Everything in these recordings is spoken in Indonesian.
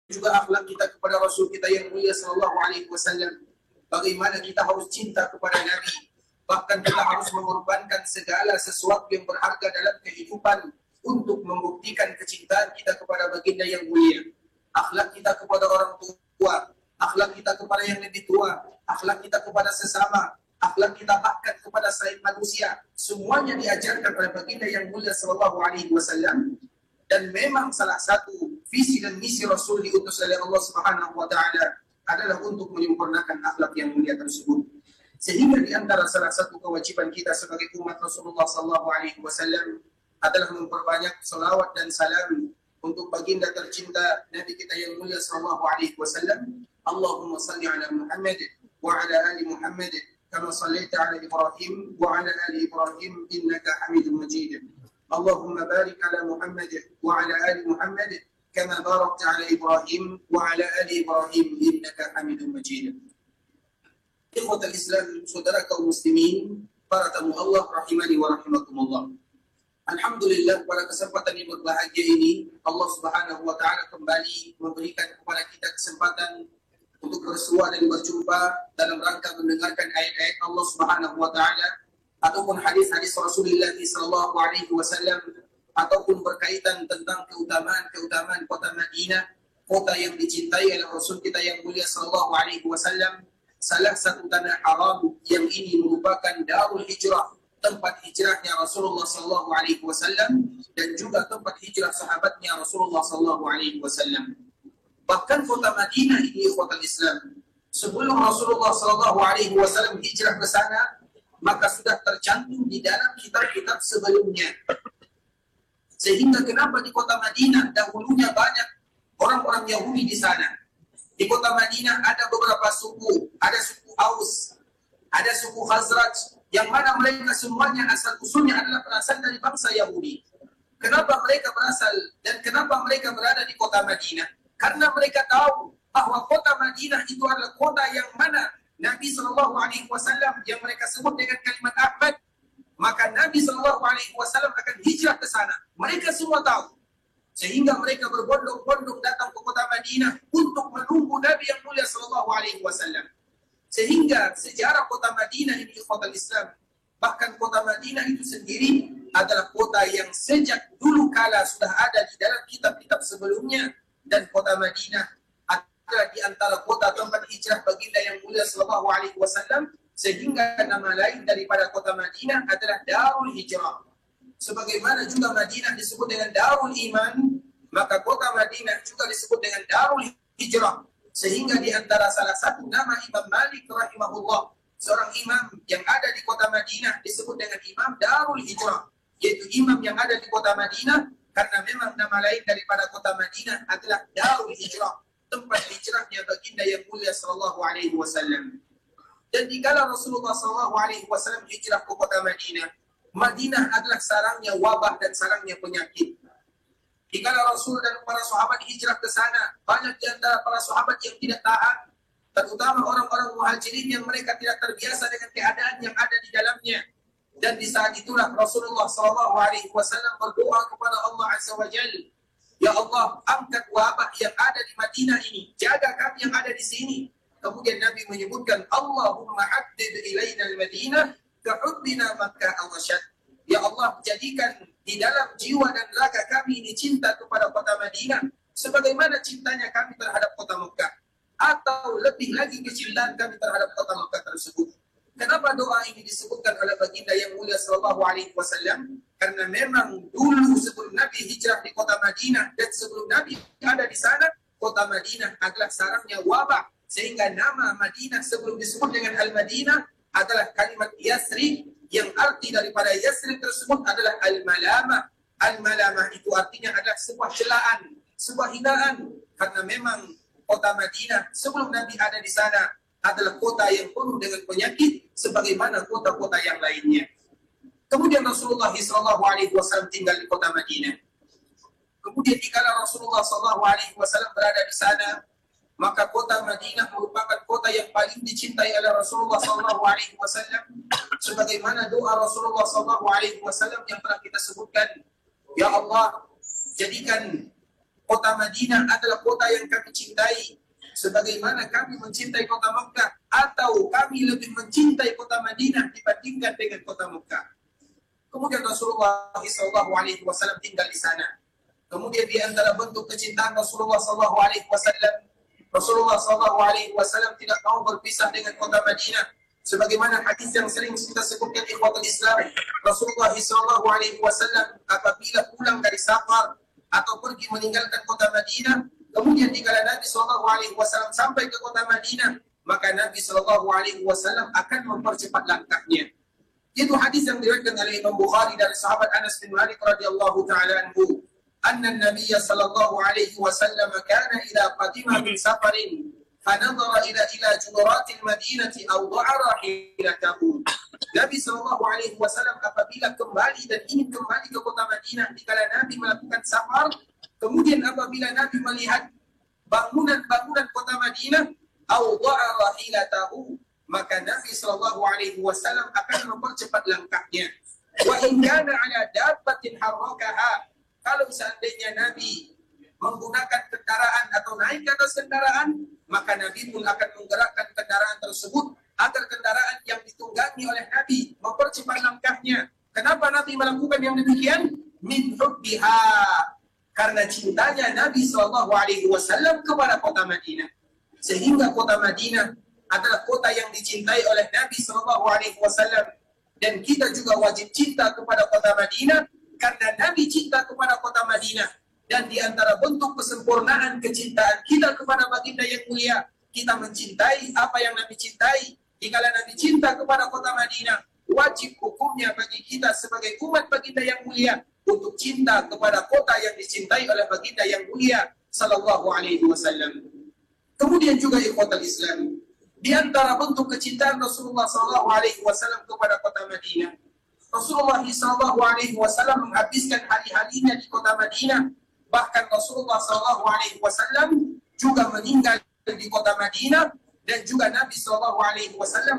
juga akhlak kita kepada Rasul kita yang mulia sallallahu alaihi wasallam. Bagaimana kita harus cinta kepada Nabi, bahkan kita harus mengorbankan segala sesuatu yang berharga dalam kehidupan untuk membuktikan kecintaan kita kepada baginda yang mulia. Akhlak kita kepada orang tua, akhlak kita kepada yang lebih tua, akhlak kita kepada sesama, akhlak kita bahkan kepada selain manusia, semuanya diajarkan oleh baginda yang mulia sallallahu alaihi wasallam. Dan memang salah satu visi dan misi Rasul diutus oleh Allah Subhanahu wa taala adalah untuk menyempurnakan akhlak yang mulia tersebut. Sehingga di antara salah satu kewajiban kita sebagai umat Rasulullah sallallahu alaihi wasallam adalah memperbanyak salawat dan salam untuk baginda tercinta Nabi kita yang mulia sallallahu alaihi wasallam. Allahumma salli ala Muhammad wa ala ali Muhammad kama sallaita ala Ibrahim wa ala ali Ibrahim innaka Hamidum Majid. Allahumma barik ala Muhammad wa ala ali Muhammad kama barakta ala Ibrahim wa ala ali Ibrahim innaka Hamidum Majid. Ikhwatal Islam, saudara kaum muslimin, para tamu Allah rahimani wa rahimakumullah. Alhamdulillah, pada kesempatan yang berbahagia ini Allah Subhanahu wa taala kembali memberikan kepada kita kesempatan untuk bersua dan berjumpa dalam rangka mendengarkan ayat-ayat Allah Subhanahu wa taala ataupun hadis-hadis Rasulullah sallallahu alaihi wasallam, ataupun berkaitan tentang keutamaan kota Madinah, kota yang dicintai oleh Rasul kita yang mulia sallallahu alaihi wasallam, salah satu tanah haram yang ini merupakan darul hijrah, tempat hijrahnya Rasulullah sallallahu alaihi wasallam dan juga tempat hijrah sahabatnya Rasulullah sallallahu alaihi wasallam. Bahkan kota Madinah ini, ikhwatal Islam, sebelum Rasulullah sallallahu alaihi wasallam hijrah ke sana, maka sudah tercantum di dalam kitab-kitab sebelumnya. Sehingga kenapa di kota Madinah dahulunya banyak orang-orang Yahudi di sana. Di kota Madinah ada beberapa suku, ada suku Aus, ada suku Khazraj, yang mana mereka semuanya asal usulnya adalah berasal dari bangsa Yahudi. Kenapa mereka berasal dan kenapa mereka berada di kota Madinah? Karena mereka tahu bahwa kota Madinah itu adalah kota yang mana Nabi Shallallahu Alaihi Wasallam yang mereka sebut dengan kalimat Ahmad, maka Nabi Shallallahu Alaihi Wasallam akan hijrah ke sana. Mereka semua tahu, sehingga mereka berbondong-bondong datang ke kota Madinah untuk menunggu Nabi yang mulia Shallallahu Alaihi Wasallam. Sehingga sejarah kota Madinah ini, kota Islam, bahkan kota Madinah itu sendiri adalah kota yang sejak dulu kala sudah ada di dalam kitab-kitab sebelumnya, dan kota Madinah adalah di antara kota tempat hijrah baginda yang mulia sallallahu alaihi wasallam, sehingga nama lain daripada kota Madinah adalah Darul Hijrah. Sebagaimana juga Madinah disebut dengan Darul Iman, maka kota Madinah juga disebut dengan Darul Hijrah. Sehingga di antara salah satu nama Imam Malik rahimahullah, seorang imam yang ada di kota Madinah disebut dengan Imam Darul Hijrah, yaitu imam yang ada di kota Madinah karena memang nama lain daripada kota Madinah adalah Darul Hijrah, tempat hijrahnya baginda yang mulia sallallahu alaihi wasallam. Dan dikala Rasulullah sallallahu alaihi wasallam hijrah ke kota Madinah, Madinah adalah sarangnya wabah dan sarangnya penyakit. Dikala Rasul dan para sahabat hijrah ke sana, banyak di antara para sahabat yang tidak taat, terutama orang-orang muhajirin yang mereka tidak terbiasa dengan keadaan yang ada di dalamnya. Dan di saat itulah Rasulullah sallallahu alaihi wasallam berdoa kepada Allah Azza wa Jalla, ya Allah, angkat wabah yang ada di Madinah ini, jaga kami yang ada di sini. Kemudian Nabi menyebutkan, Allahumma habbib ilaina al-Madinah kahubbina Makkah al-Rashad. Ya Allah, jadikan di dalam jiwa dan raga kami ini cinta kepada kota Madinah sebagaimana cintanya kami terhadap kota Mekah, atau lebih lagi kecintaan kami terhadap kota Mekah tersebut. Kenapa doa ini disebutkan oleh baginda yang mulia sallallahu alaihi wasallam? Karena memang dulu sebelum Nabi hijrah di kota Madinah dan sebelum Nabi ada di sana, kota Madinah adalah sarangnya wabah, sehingga nama Madinah sebelum disebut dengan Al-Madinah adalah kalimat Yasrib, yang arti daripada Yasrib tersebut adalah Al-Malamah. Al-Malamah itu artinya adalah sebuah celaan, sebuah hinaan, karena memang kota Madinah sebelum Nabi ada di sana adalah kota yang penuh dengan penyakit sebagaimana kota-kota yang lainnya. Kemudian Rasulullah SAW tinggal di kota Madinah. Kemudian dikala Rasulullah SAW berada di sana, maka kota Madinah merupakan kota yang paling dicintai oleh Rasulullah SAW. Sebagaimana doa Rasulullah SAW yang pernah kita sebutkan, ya Allah, jadikan kota Madinah adalah kota yang kami cintai sebagaimana kami mencintai kota Mekah, atau kami lebih mencintai kota Madinah dibandingkan dengan kota Mekah. Kemudian Rasulullah SAW tinggal di sana. Kemudian di antara bentuk kecintaan Rasulullah SAW, Rasulullah SAW tidak mau berpisah dengan kota Madinah. Sebagaimana hadis yang sering kita sebutkan ikhwatul Islam, Rasulullah SAW apabila pulang dari safar atau pergi meninggalkan kota Madinah, kemudian dikala Nabi SAW sampai ke kota Madinah, maka Nabi SAW akan mempercepat langkahnya. Itu hadis yang diriwayatkan oleh Imam Bukhari dari sahabat Anas bin Malik radhiyallahu taala anhu, anna Nabi sallallahu alaihi wasallam kana idza qadima min safarin fanadhara ila jumuratil madinati aw da'a rahilatahu. Nabi sallallahu alaihi wasallam apabila kembali dan ingin kembali ke kota Madinah dikala Nabi melakukan safar, kemudian apabila Nabi melihat bangunan-bangunan kota Madinah, aw da'a rahilatahu, maka Nabi sallallahu alaihi wasallam akan mempercepat langkahnya. Wa in kana ala dabbatin harrakaha, kalau seandainya Nabi menggunakan kendaraan atau naik ke atas kendaraan, maka Nabi pun akan menggerakkan kendaraan tersebut agar kendaraan yang ditunggangi oleh Nabi mempercepat langkahnya. Kenapa Nabi melakukan yang demikian? Min hubbiha, karena cintanya Nabi SAW kepada kota Madinah. Sehingga kota Madinah adalah kota yang dicintai oleh Nabi SAW, dan kita juga wajib cinta kepada kota Madinah karena Nabi cinta kepada kota Madinah. Dan di antara bentuk kesempurnaan kecintaan kita kepada baginda yang mulia, kita mencintai apa yang Nabi cintai. Jikalau Nabi cinta kepada kota Madinah, wajib hukumnya bagi kita sebagai umat baginda yang mulia untuk cinta kepada kota yang dicintai oleh baginda yang mulia sallallahu alaihi wasallam. Kemudian juga ikhwatul Islam, di antara bentuk kecintaan Rasulullah sallallahu alaihi wasallam kepada kota Madinah, Rasulullah sallallahu alaihi wasallam menghabiskan hari-harinya di kota Madinah. Bahkan Rasulullah SAW juga meninggal di kota Madinah, dan juga Nabi SAW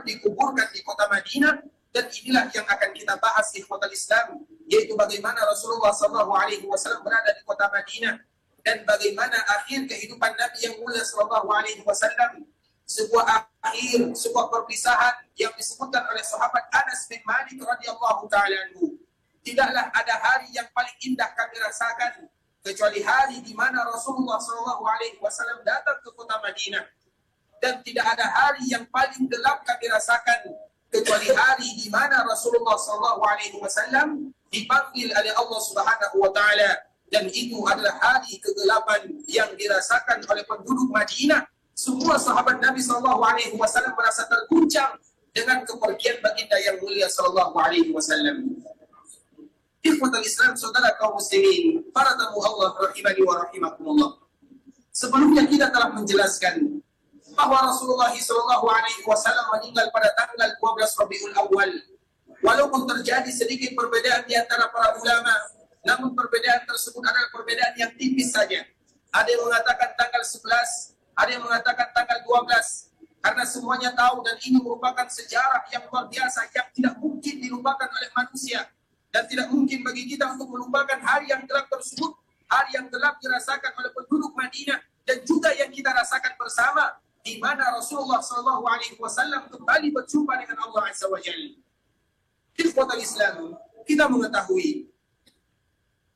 dikuburkan di kota Madinah. Dan inilah yang akan kita bahas di kota Islam, yaitu bagaimana Rasulullah SAW berada di kota Madinah dan bagaimana akhir kehidupan Nabi yang mulia SAW. Sebuah perpisahan yang disebutkan oleh sahabat Anas bin Malik radhiyallahu taala anhu. Tidaklah ada hari yang paling indah kami rasakan kecuali hari di mana Rasulullah SAW datang ke kota Madinah, dan tidak ada hari yang paling gelap kami rasakan kecuali hari di mana Rasulullah SAW dipanggil oleh Allah Subhanahu Wa Taala, dan itu adalah hari kegelapan yang dirasakan oleh penduduk Madinah. Semua sahabat Nabi SAW merasa terguncang dengan kepergian baginda yang mulia SAW. Ikhwatul Islam, saudara kaum muslimin, para tamu Allah rahimani wa rahimakumullah. Sebelumnya kita telah menjelaskan bahwa Rasulullah SAW meninggal pada tanggal 12 Rabiul Awal. Walaupun terjadi sedikit perbedaan di antara para ulama, namun perbedaan tersebut adalah perbedaan yang tipis saja. Ada yang mengatakan tanggal 11, ada yang mengatakan tanggal 12. Karena semuanya tahu dan ini merupakan sejarah yang luar biasa yang tidak mungkin dilupakan oleh manusia. Dan tidak mungkin bagi kita untuk melupakan hari yang gelap tersebut, hari yang gelap dirasakan oleh penduduk Madinah dan juga yang kita rasakan bersama, di mana Rasulullah SAW kembali berjumpa dengan Allah Azza wa Jalla. Ikhwatul Islam, kita mengetahui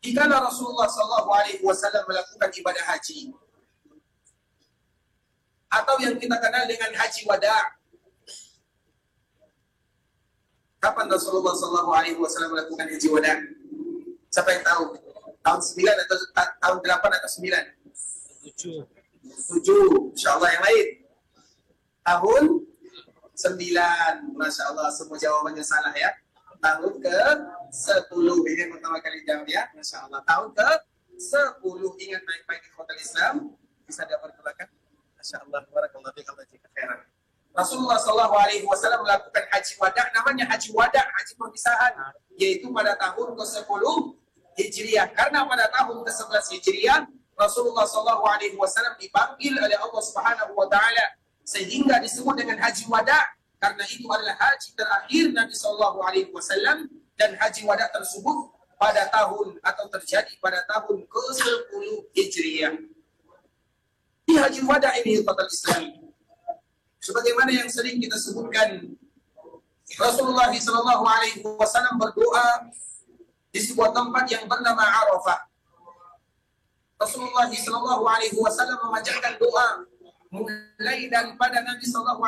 jika Rasulullah SAW melakukan ibadah haji atau yang kita kenal dengan haji wada'. Kapan Rasulullah SAW melakukan haji wada'? Siapa yang tahu? Tahun 9 atau tahun 8 atau 9? 7. InsyaAllah yang lain. Tahun 9. Masya Allah, semua jawabannya salah ya. Tahun ke-10. Ini yang pertama kali jawab ya. Masya Allah. Tahun ke-10. Ingat baik-baik di hotel Islam. Bisa dapat ke belakang. Masya Allah. Barakallahu fiik, Allah jika khairan. Rasulullah SAW melakukan haji wada', namanya haji wada', haji perpisahan, yaitu pada tahun ke-10 Hijriah. Karena pada tahun ke-11 Hijriah, Rasulullah SAW dipanggil oleh Allah Subhanahu Wa Taala, sehingga disebut dengan haji wada', karena itu adalah haji terakhir Nabi SAW, dan haji wada' tersebut pada tahun atau terjadi pada tahun ke-10 Hijriah. Di Haji Wada ini total Islam, sebagaimana yang sering kita sebutkan, Rasulullah SAW berdoa di sebuah tempat yang bernama Arafah. Rasulullah SAW memanjatkan doa mulai daripada Nabi SAW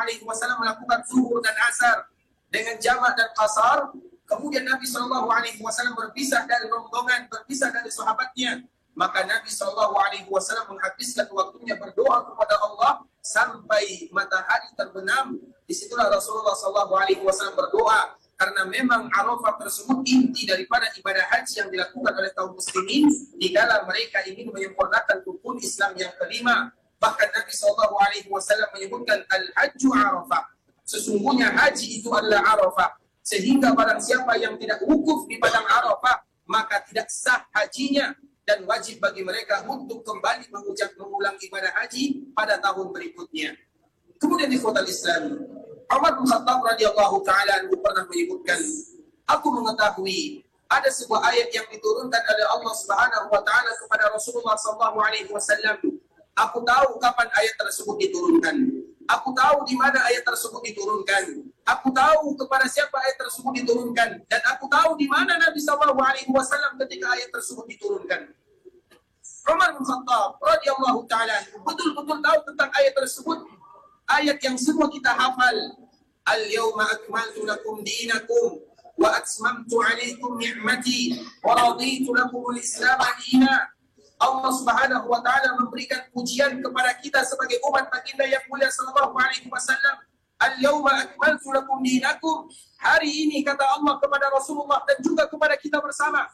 melakukan zuhur dan asar dengan jamak dan qasar. Kemudian Nabi SAW berpisah dari rombongan, berpisah dari sahabatnya. Maka Nabi SAW menghabiskan waktunya berdoa kepada Allah sampai matahari terbenam. Disitulah Rasulullah SAW berdoa, karena memang Arafah tersebut inti daripada ibadah haji yang dilakukan oleh kaum muslimin di dalam mereka ingin menyempurnakan rukun Islam yang kelima. Bahkan Nabi SAW menyebutkan al-hajju Arafah. Sesungguhnya haji itu adalah Arafah. Sehingga barang siapa yang tidak wukuf di padang Arafah, maka tidak sah hajinya. Dan wajib bagi mereka untuk kembali mengulang ibadah haji pada tahun berikutnya. Kemudian di ikhwatal Islam, Umar bin Khattab radhiyallahu taala pernah menyebutkan, aku mengetahui ada sebuah ayat yang diturunkan oleh Allah Subhanahu wa taala kepada Rasulullah sallallahu alaihi wasallam. Aku tahu kapan ayat tersebut diturunkan. Aku tahu di mana ayat tersebut diturunkan. Aku tahu kepada siapa ayat tersebut diturunkan, dan aku tahu di mana Nabi sallallahu alaihi wasallam ketika ayat tersebut diturunkan. Umar bin Khattab radhiyallahu taala betul-betul tahu tentang ayat tersebut. Ayat yang semua kita hafal. Al-yawma akmaltu lakum dinakum wa atmamtu alaikum ni'mati wa raditu lakum al-islam dina. Allah Subhanahu wa taala memberikan pujian kepada kita sebagai umat baginda yang mulia sallallahu alaihi wasallam. Al-yawma akmaltu lakum dinakum. Hari ini kata Allah kepada Rasulullah dan juga kepada kita bersama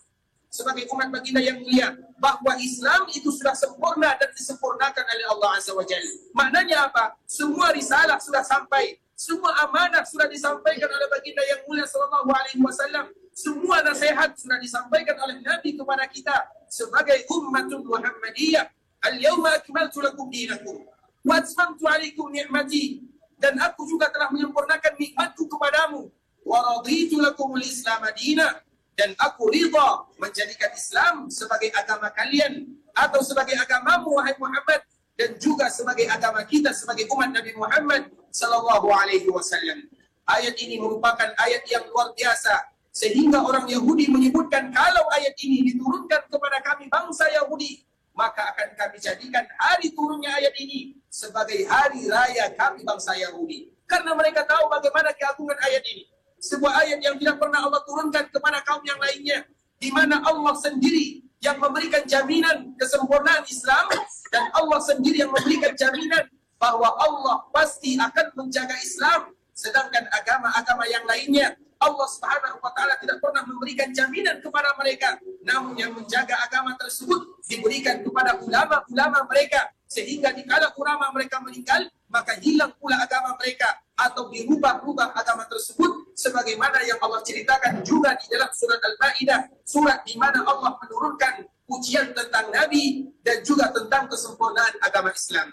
sebagai umat baginda yang mulia, bahwa Islam itu sudah sempurna dan disempurnakan oleh Allah Azza wa Jalla. Maknanya apa? Semua risalah sudah sampai, semua amanah sudah disampaikan oleh baginda yang mulia sallallahu alaihi wasallam. Semua nasihat sudah disampaikan oleh Nabi kepada kita sebagai ummatun Muhammadiyah. Al-yawma akmaltu lakum dinakum wa atmamtu alaikum ni'mati, dan aku juga telah menyempurnakan nikmatku kepadamu. Wa raditu lakumul Islam madina, dan aku ridha menjadikan Islam sebagai agama kalian atau sebagai agamamu wahai Muhammad, dan juga sebagai agama kita sebagai umat Nabi Muhammad sallallahu alaihi wasallam. Ayat ini merupakan ayat yang luar biasa, sehingga orang Yahudi menyebutkan kalau ayat ini diturunkan kepada kami bangsa Yahudi, maka akan kami jadikan hari turunnya ayat ini sebagai hari raya kami bangsa Yahudi. Karena mereka tahu bagaimana keagungan ayat ini. Sebuah ayat yang tidak pernah Allah turunkan kepada kaum yang lainnya, di mana Allah sendiri yang memberikan jaminan kesempurnaan Islam, dan Allah sendiri yang memberikan jaminan bahwa Allah pasti akan menjaga Islam, sedangkan agama-agama yang lainnya Allah Subhanahu wa taala tidak pernah memberikan jaminan kepada mereka, namun yang menjaga agama tersebut diberikan kepada ulama-ulama mereka, sehingga dikala ulama mereka meninggal, maka hilang pula agama mereka atau dirubah-rubah agama tersebut, sebagaimana yang Allah ceritakan juga di dalam surat Al-Maidah, surat di mana Allah menurunkan pujian tentang Nabi dan juga tentang kesempurnaan agama Islam.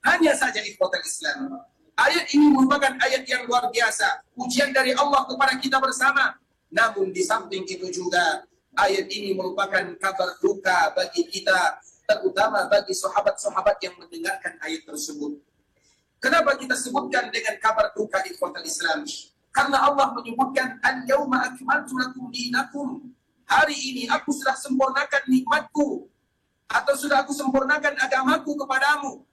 Hanya saja ikhwatal Islam, ayat ini merupakan ayat yang luar biasa, pujian dari Allah kepada kita bersama. Namun di samping itu juga ayat ini merupakan kabar duka bagi kita, terutama bagi sahabat-sahabat yang mendengarkan ayat tersebut. Kenapa kita sebutkan dengan kabar duka ikhwatal Islam? Karena Allah menyebutkan al-yawma akmaltu lakum dinakum. Hari ini aku sudah sempurnakan nikmatku, atau sudah aku sempurnakan agamaku kepadamu.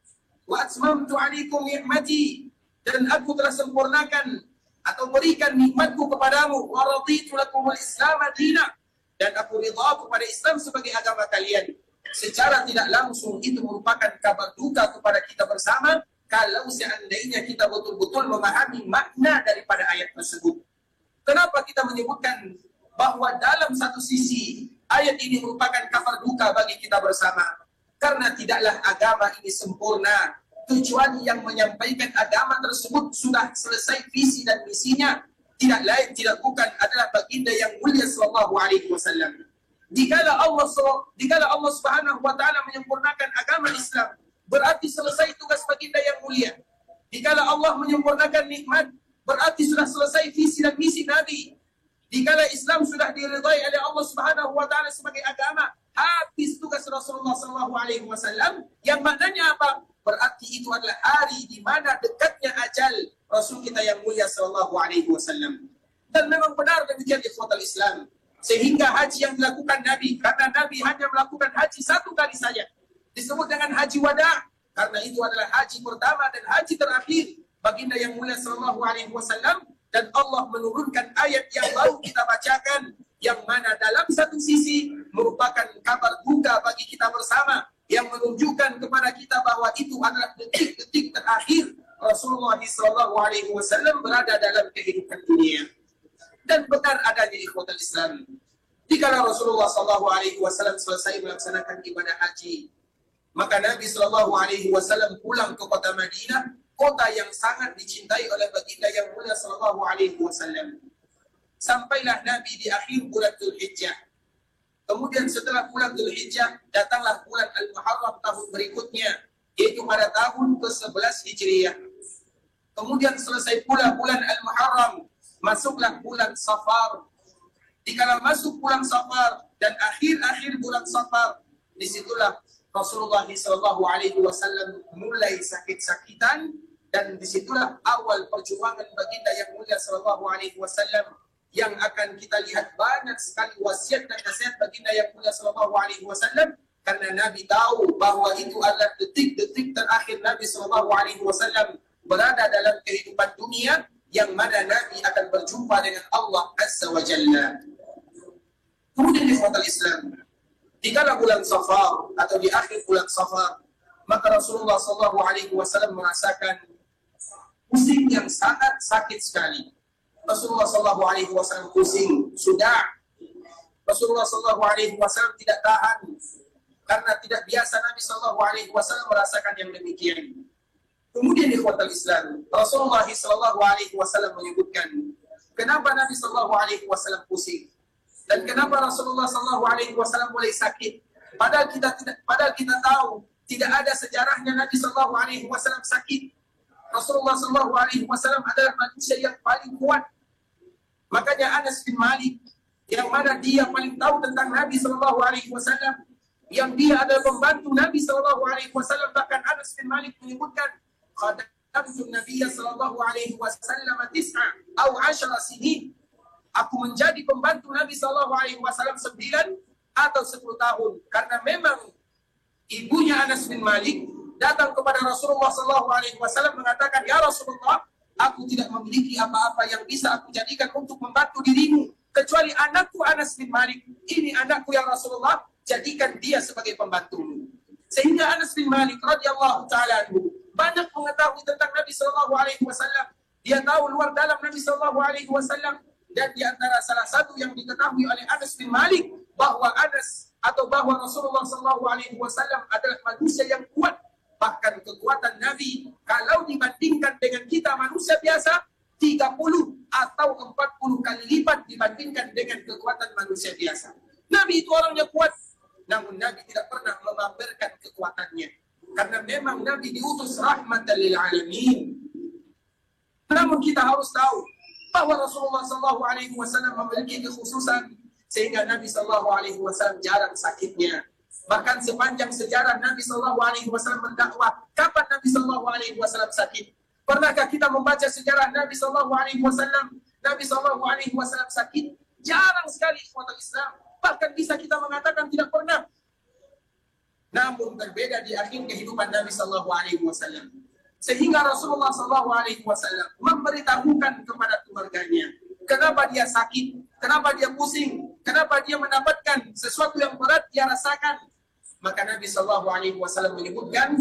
Wa atmamtu alaikum ni'mati, dan aku telah sempurnakan atau berikan nikmatku kepadamu. Wa raditu lakumul Islam madina, dan aku ridha kepada Islam sebagai agama kalian. Secara tidak langsung itu merupakan kabar duka kepada kita bersama, kalau seandainya kita betul-betul memahami makna daripada ayat tersebut. Kenapa kita menyebutkan bahwa dalam satu sisi ayat ini merupakan kabar duka bagi kita bersama? Karena tidaklah agama ini sempurna kecuali yang menyampaikan agama tersebut sudah selesai visi dan misinya, tidak lain tidak bukan adalah baginda yang mulia sallallahu alaihi wasallam. Dikala Allah Subhanahu wa taala menyempurnakan agama Islam, berarti selesai tugas baginda yang mulia. Dikala Allah menyempurnakan nikmat, berarti sudah selesai visi dan misi Nabi. Dikala Islam sudah diridai oleh Allah Subhanahu wa taala sebagai agama, habis tugas Rasulullah sallallahu alaihi wasallam, yang maknanya apa? Berarti itu adalah hari di mana dekatnya ajal Rasul kita yang mulia sallallahu alaihi wasallam. Dan memang benar demikian ikhwatal Islam. Sehingga haji yang dilakukan Nabi, karena Nabi hanya melakukan haji satu kali saja, disebut dengan haji wada, karena itu adalah haji pertama dan haji terakhir baginda yang mulia sallallahu alaihi wasallam. Dan Allah menurunkan ayat yang baru kita bacakan, yang mana dalam satu sisi merupakan kabar duka bagi kita bersama, yang menunjukkan kepada kita bahwa itu adalah detik-detik terakhir Rasulullah SAW berada dalam kehidupan dunia. Dan benar adanya ikhwatul Islam, jika Rasulullah SAW selesai melaksanakan ibadah haji, maka Nabi SAW pulang ke kota Madinah, kota yang sangat dicintai oleh baginda yang mulia sallallahu alaihi wasallam. Sampailah Nabi di akhir bulan Dzulhijjah. Kemudian setelah bulan Dzulhijjah, datanglah bulan Al-Muharram tahun berikutnya, yaitu pada tahun ke-11 Hijriah. Kemudian selesai pula bulan Al-Muharram, masuklah bulan Safar. Dikala masuk bulan Safar dan akhir-akhir bulan Safar, disitulah Rasulullah SAW mulai sakit-sakitan, dan disitulah awal perjuangan baginda yang mulia SAW, yang akan kita lihat banyak sekali wasiat dan nasihat baginda yang mulia SAW, karena Nabi tahu bahwa itu adalah detik-detik terakhir Nabi SAW berada dalam kehidupan dunia, yang mana Nabi akan berjumpa dengan Allah Azza wa Jalla. Kemudian ikhwatal Islam, di kala bulan Safar atau di akhir bulan Safar, maka Rasulullah SAW merasakan pusing yang sangat sakit sekali. Rasulullah SAW pusing, sudah. Rasulullah SAW tidak tahan, karena tidak biasa Nabi SAW merasakan yang demikian. Kemudian ikhwatal Islam, Rasulullah SAW menyebutkan kenapa Nabi SAW pusing. Dan kenapa Rasulullah SAW mulai sakit? Padahal kita tahu tidak ada sejarahnya Nabi SAW sakit. Rasulullah SAW adalah manusia yang paling kuat. Makanya Anas bin Malik, yang mana dia paling tahu tentang Nabi SAW, yang dia adalah pembantu Nabi SAW, bahkan Anas bin Malik menyebutkan, khadamtu Nabiya SAW 9 atau 10 sinin. Aku menjadi pembantu Nabi SAW 9 atau 10 tahun. Karena memang ibunya Anas bin Malik datang kepada Rasulullah SAW mengatakan, ya Rasulullah, aku tidak memiliki apa-apa yang bisa aku jadikan untuk membantu dirimu, kecuali anakku Anas bin Malik. Ini anakku yang Rasulullah, jadikan dia sebagai pembantumu. Sehingga Anas bin Malik radhiyallahu ta'ala anhu banyak mengetahui tentang Nabi SAW. Dia tahu luar dalam Nabi SAW. Dan di antara salah satu yang diketahui oleh Anas bin Malik, bahwa Rasulullah SAW adalah manusia yang kuat. Bahkan kekuatan Nabi, kalau dibandingkan dengan kita manusia biasa, 30 atau 40 kali lipat dibandingkan dengan kekuatan manusia biasa. Nabi itu orangnya kuat, namun Nabi tidak pernah memamerkan kekuatannya. Karena memang Nabi diutus rahmatan lil alamin. Namun kita harus tahu bahwa Rasulullah SAW memiliki kekhususan, sehingga Nabi SAW jarang sakitnya. Bahkan sepanjang sejarah Nabi SAW berdakwah, kapan Nabi SAW sakit? Pernahkah kita membaca sejarah Nabi SAW? Nabi SAW sakit? Jarang sekali ikhwatul Islam. Bahkan bisa kita mengatakan tidak pernah. Namun berbeda di akhir kehidupan Nabi SAW. Sehingga Rasulullah SAW memberitahukan kepada keluarganya, kenapa dia sakit, kenapa dia pusing, kenapa dia mendapatkan sesuatu yang berat dia rasakan. Maka Nabi SAW menyebutkan,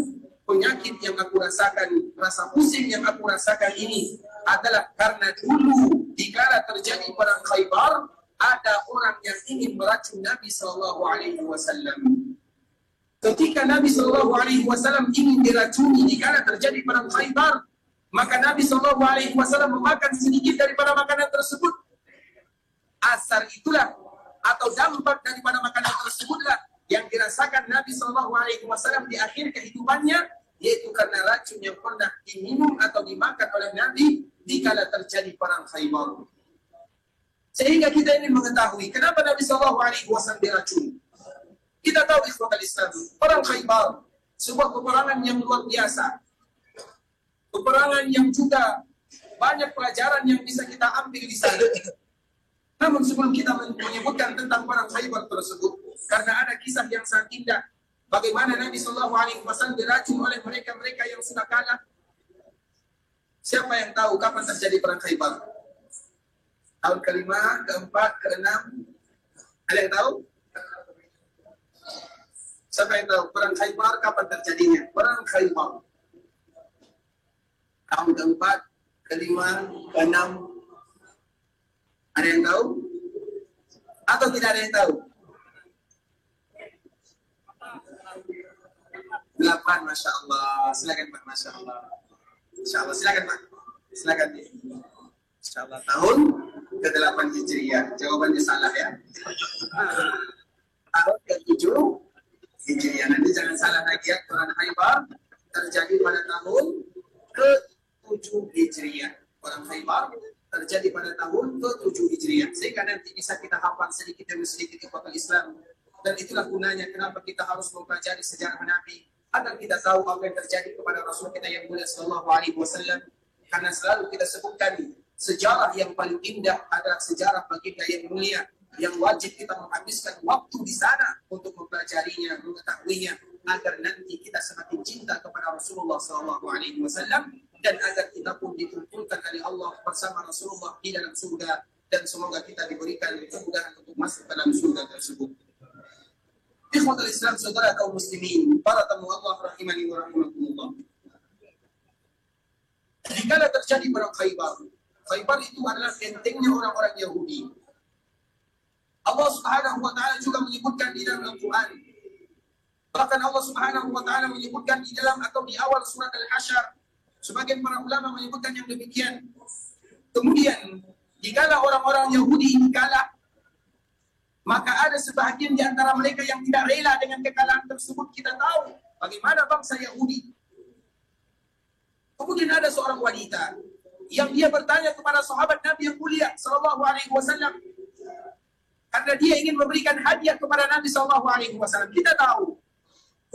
penyakit yang aku rasakan, rasa pusing yang aku rasakan ini adalah karena dulu dikala terjadi perang Khaybar, ada orang yang ingin meracun Nabi SAW. Ketika Nabi SAW ingin diracuni dikala terjadi perang Khaybar, maka Nabi SAW memakan sedikit daripada makanan tersebut. Asar itulah atau dampak daripada makanan tersebutlah yang dirasakan Nabi SAW di akhir kehidupannya, yaitu karena racun yang pernah diminum atau dimakan oleh Nabi dikala terjadi perang Khaybar. Sehingga kita ingin mengetahui kenapa Nabi SAW diracun. Kita tahu ikhwatal Islam, perang Khaybar, sebuah peperangan yang luar biasa. Peperangan yang juga banyak pelajaran yang bisa kita ambil di sana. Namun sebelum kita menyebutkan tentang perang Khaybar tersebut, karena ada kisah yang sangat indah, bagaimana Nabi SAW diracun oleh mereka-mereka yang sudah kalah. Siapa yang tahu kapan terjadi perang Khaybar? Tahun kelima, keempat, keenam. Ada yang tahu? Siapa yang tahu perang Khaybar kapan terjadinya? Perang Khaybar tahun keempat, kelima, keenam. Ada yang tahu? Atau tidak ada yang tahu? 8, Masya Allah. Silakan Pak, Masya Allah. Insya Allah, silakan Pak. Silakan. Insya Allah, tahun ke-8 Hijriah. Jawabannya salah ya. Tahun ke-7 Hijriah. Nanti jangan salah lagi ya. Perang Khaybar terjadi pada tahun ke-7 Hijriah. Perang Khaybar terjadi pada tahun ke-7 Hijriah. Sehingga nanti bisa kita hafal sedikit demi sedikit kepada Islam. Dan itulah gunanya kenapa kita harus mempelajari sejarah Nabi, agar kita tahu apa yang terjadi kepada Rasul kita yang mulia sallallahu alaihi wasallam. Karena selalu kita sebutkan sejarah yang paling indah adalah sejarah baginda yang mulia, yang wajib kita menghabiskan waktu di sana untuk mempelajarinya, mengetahuinya, agar nanti kita semakin cinta kepada Rasulullah sallallahu alaihi wasallam, dan agar kita pun dikumpulkan oleh Allah bersama Rasulullah di dalam surga, dan semoga kita diberikan kemudahan untuk masuk dalam surga tersebut. Ikhwatul Islam, saudara kaum muslimin, para tamu Allah rahimani wa rahimakumullah. Jika terjadi perang Khaybar, Khaybar itu adalah bentengnya orang-orang Yahudi. Allah Subhanahu wa taala juga menyebutkan di dalam Al-Qur'an. Bahkan Allah Subhanahu wa taala menyebutkan di dalam atau di awal surat Al-Hasyr. Sebagian para ulama menyebutkan yang demikian. Kemudian, jika orang-orang Yahudi ini kalah, maka ada sebahagian di antara mereka yang tidak rela dengan kekalahan tersebut. Kita tahu bagaimana bangsa Yahudi. Kemudian ada seorang wanita yang dia bertanya kepada sahabat Nabi yang mulia sallallahu alaihi wasallam, karena dia ingin memberikan hadiah kepada Nabi sallallahu alaihi wasallam. Kita tahu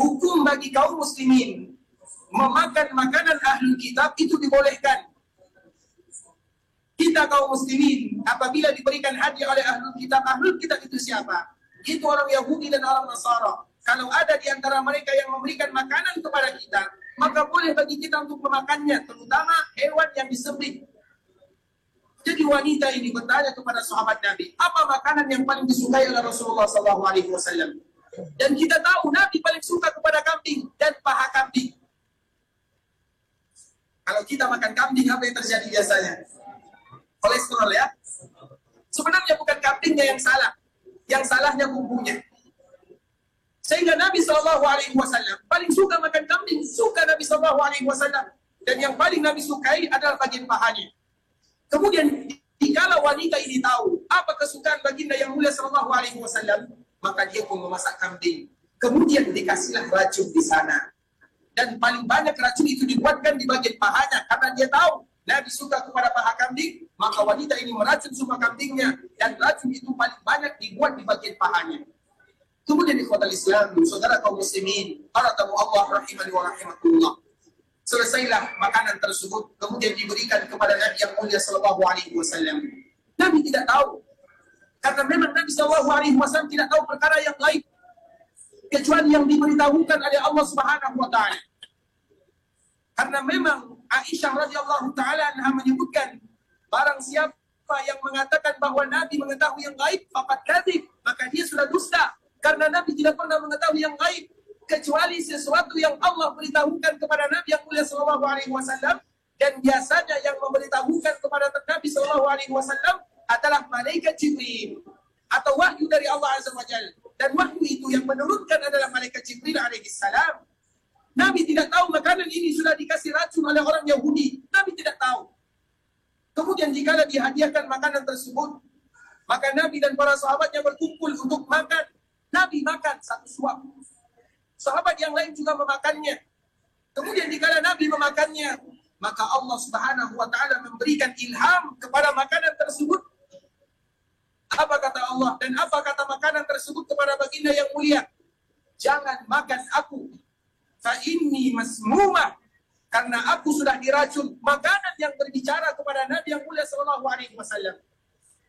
hukum bagi kaum muslimin memakan makanan ahlul kitab itu dibolehkan. Kita kaum muslimin apabila diberikan hadiah oleh ahlul kitab itu siapa? Itu orang Yahudi dan orang Nasara. Kalau ada di antara mereka yang memberikan makanan kepada kita, maka boleh bagi kita untuk memakannya, terutama hewan yang disembelih. Jadi wanita ini bertanya kepada sahabat Nabi, apa makanan yang paling disukai oleh Rasulullah SAW? Dan kita tahu Nabi paling suka kepada kambing dan paha kambing. Kalau kita makan kambing, apa yang terjadi biasanya? Kolesterol ya. Sebenarnya bukan kambingnya yang salah, yang salahnya bumbunya. Sehingga Nabi SAW paling suka makan kambing, suka Nabi SAW, dan yang paling Nabi sukai adalah bagian pahanya. Kemudian jika wanita ini tahu apa kesukaan baginda yang mulia SAW, maka dia pun memasak kambing. Kemudian dikasihlah racun di sana, dan paling banyak racun itu dibuatkan di bagian pahanya, karena dia tahu Nabi suka kepada paha kambing, maka wanita ini meracun semua kambingnya, dan racun itu paling banyak dibuat di bagian pahanya. Kemudian ikhwatal Islam, saudara kaum muslimin, para tamu Allah rahimani wa rahimakumullah. Selesailah makanan tersebut, kemudian diberikan kepada Nabi yang mulia sallallahu alaihi wasallam. Nabi tidak tahu, karena memang Nabi sallallahu alaihi wasallam tidak tahu perkara yang gaib, kecuali yang diberitahukan oleh Allah Subhanahu wa taala. Karena memang Aisyah radhiyallahu taala anha menyebutkan, barang siapa yang mengatakan bahwa Nabi mengetahui yang gaib, faqad kadzib, maka dia sudah dusta. Karena Nabi tidak pernah mengetahui yang gaib, kecuali sesuatu yang Allah beritahukan kepada Nabi yang mulia sallallahu alaihi wasallam, dan biasanya yang memberitahukan kepada Nabi sallallahu alaihi wasallam adalah malaikat Jibril atau wahyu dari Allah azza wajalla. Dan wahyu itu yang menurunkan adalah malaikat Jibril alaihi salam. Nabi tidak tahu makanan ini sudah dikasih racun oleh orang Yahudi. Nabi tidak tahu. Kemudian jika dihadiahkan makanan tersebut, maka Nabi dan para sahabatnya berkumpul untuk makan. Nabi makan satu suap. Sahabat yang lain juga memakannya. Kemudian jika Nabi memakannya, maka Allah Subhanahu wa taala memberikan ilham kepada makanan tersebut. Apa kata Allah dan apa kata makanan tersebut kepada baginda yang mulia? Jangan makan aku, fa inni masmumah, karena aku sudah diracun. Makanan yang berbicara kepada Nabi yang mulia sallallahu alaihi wasallam.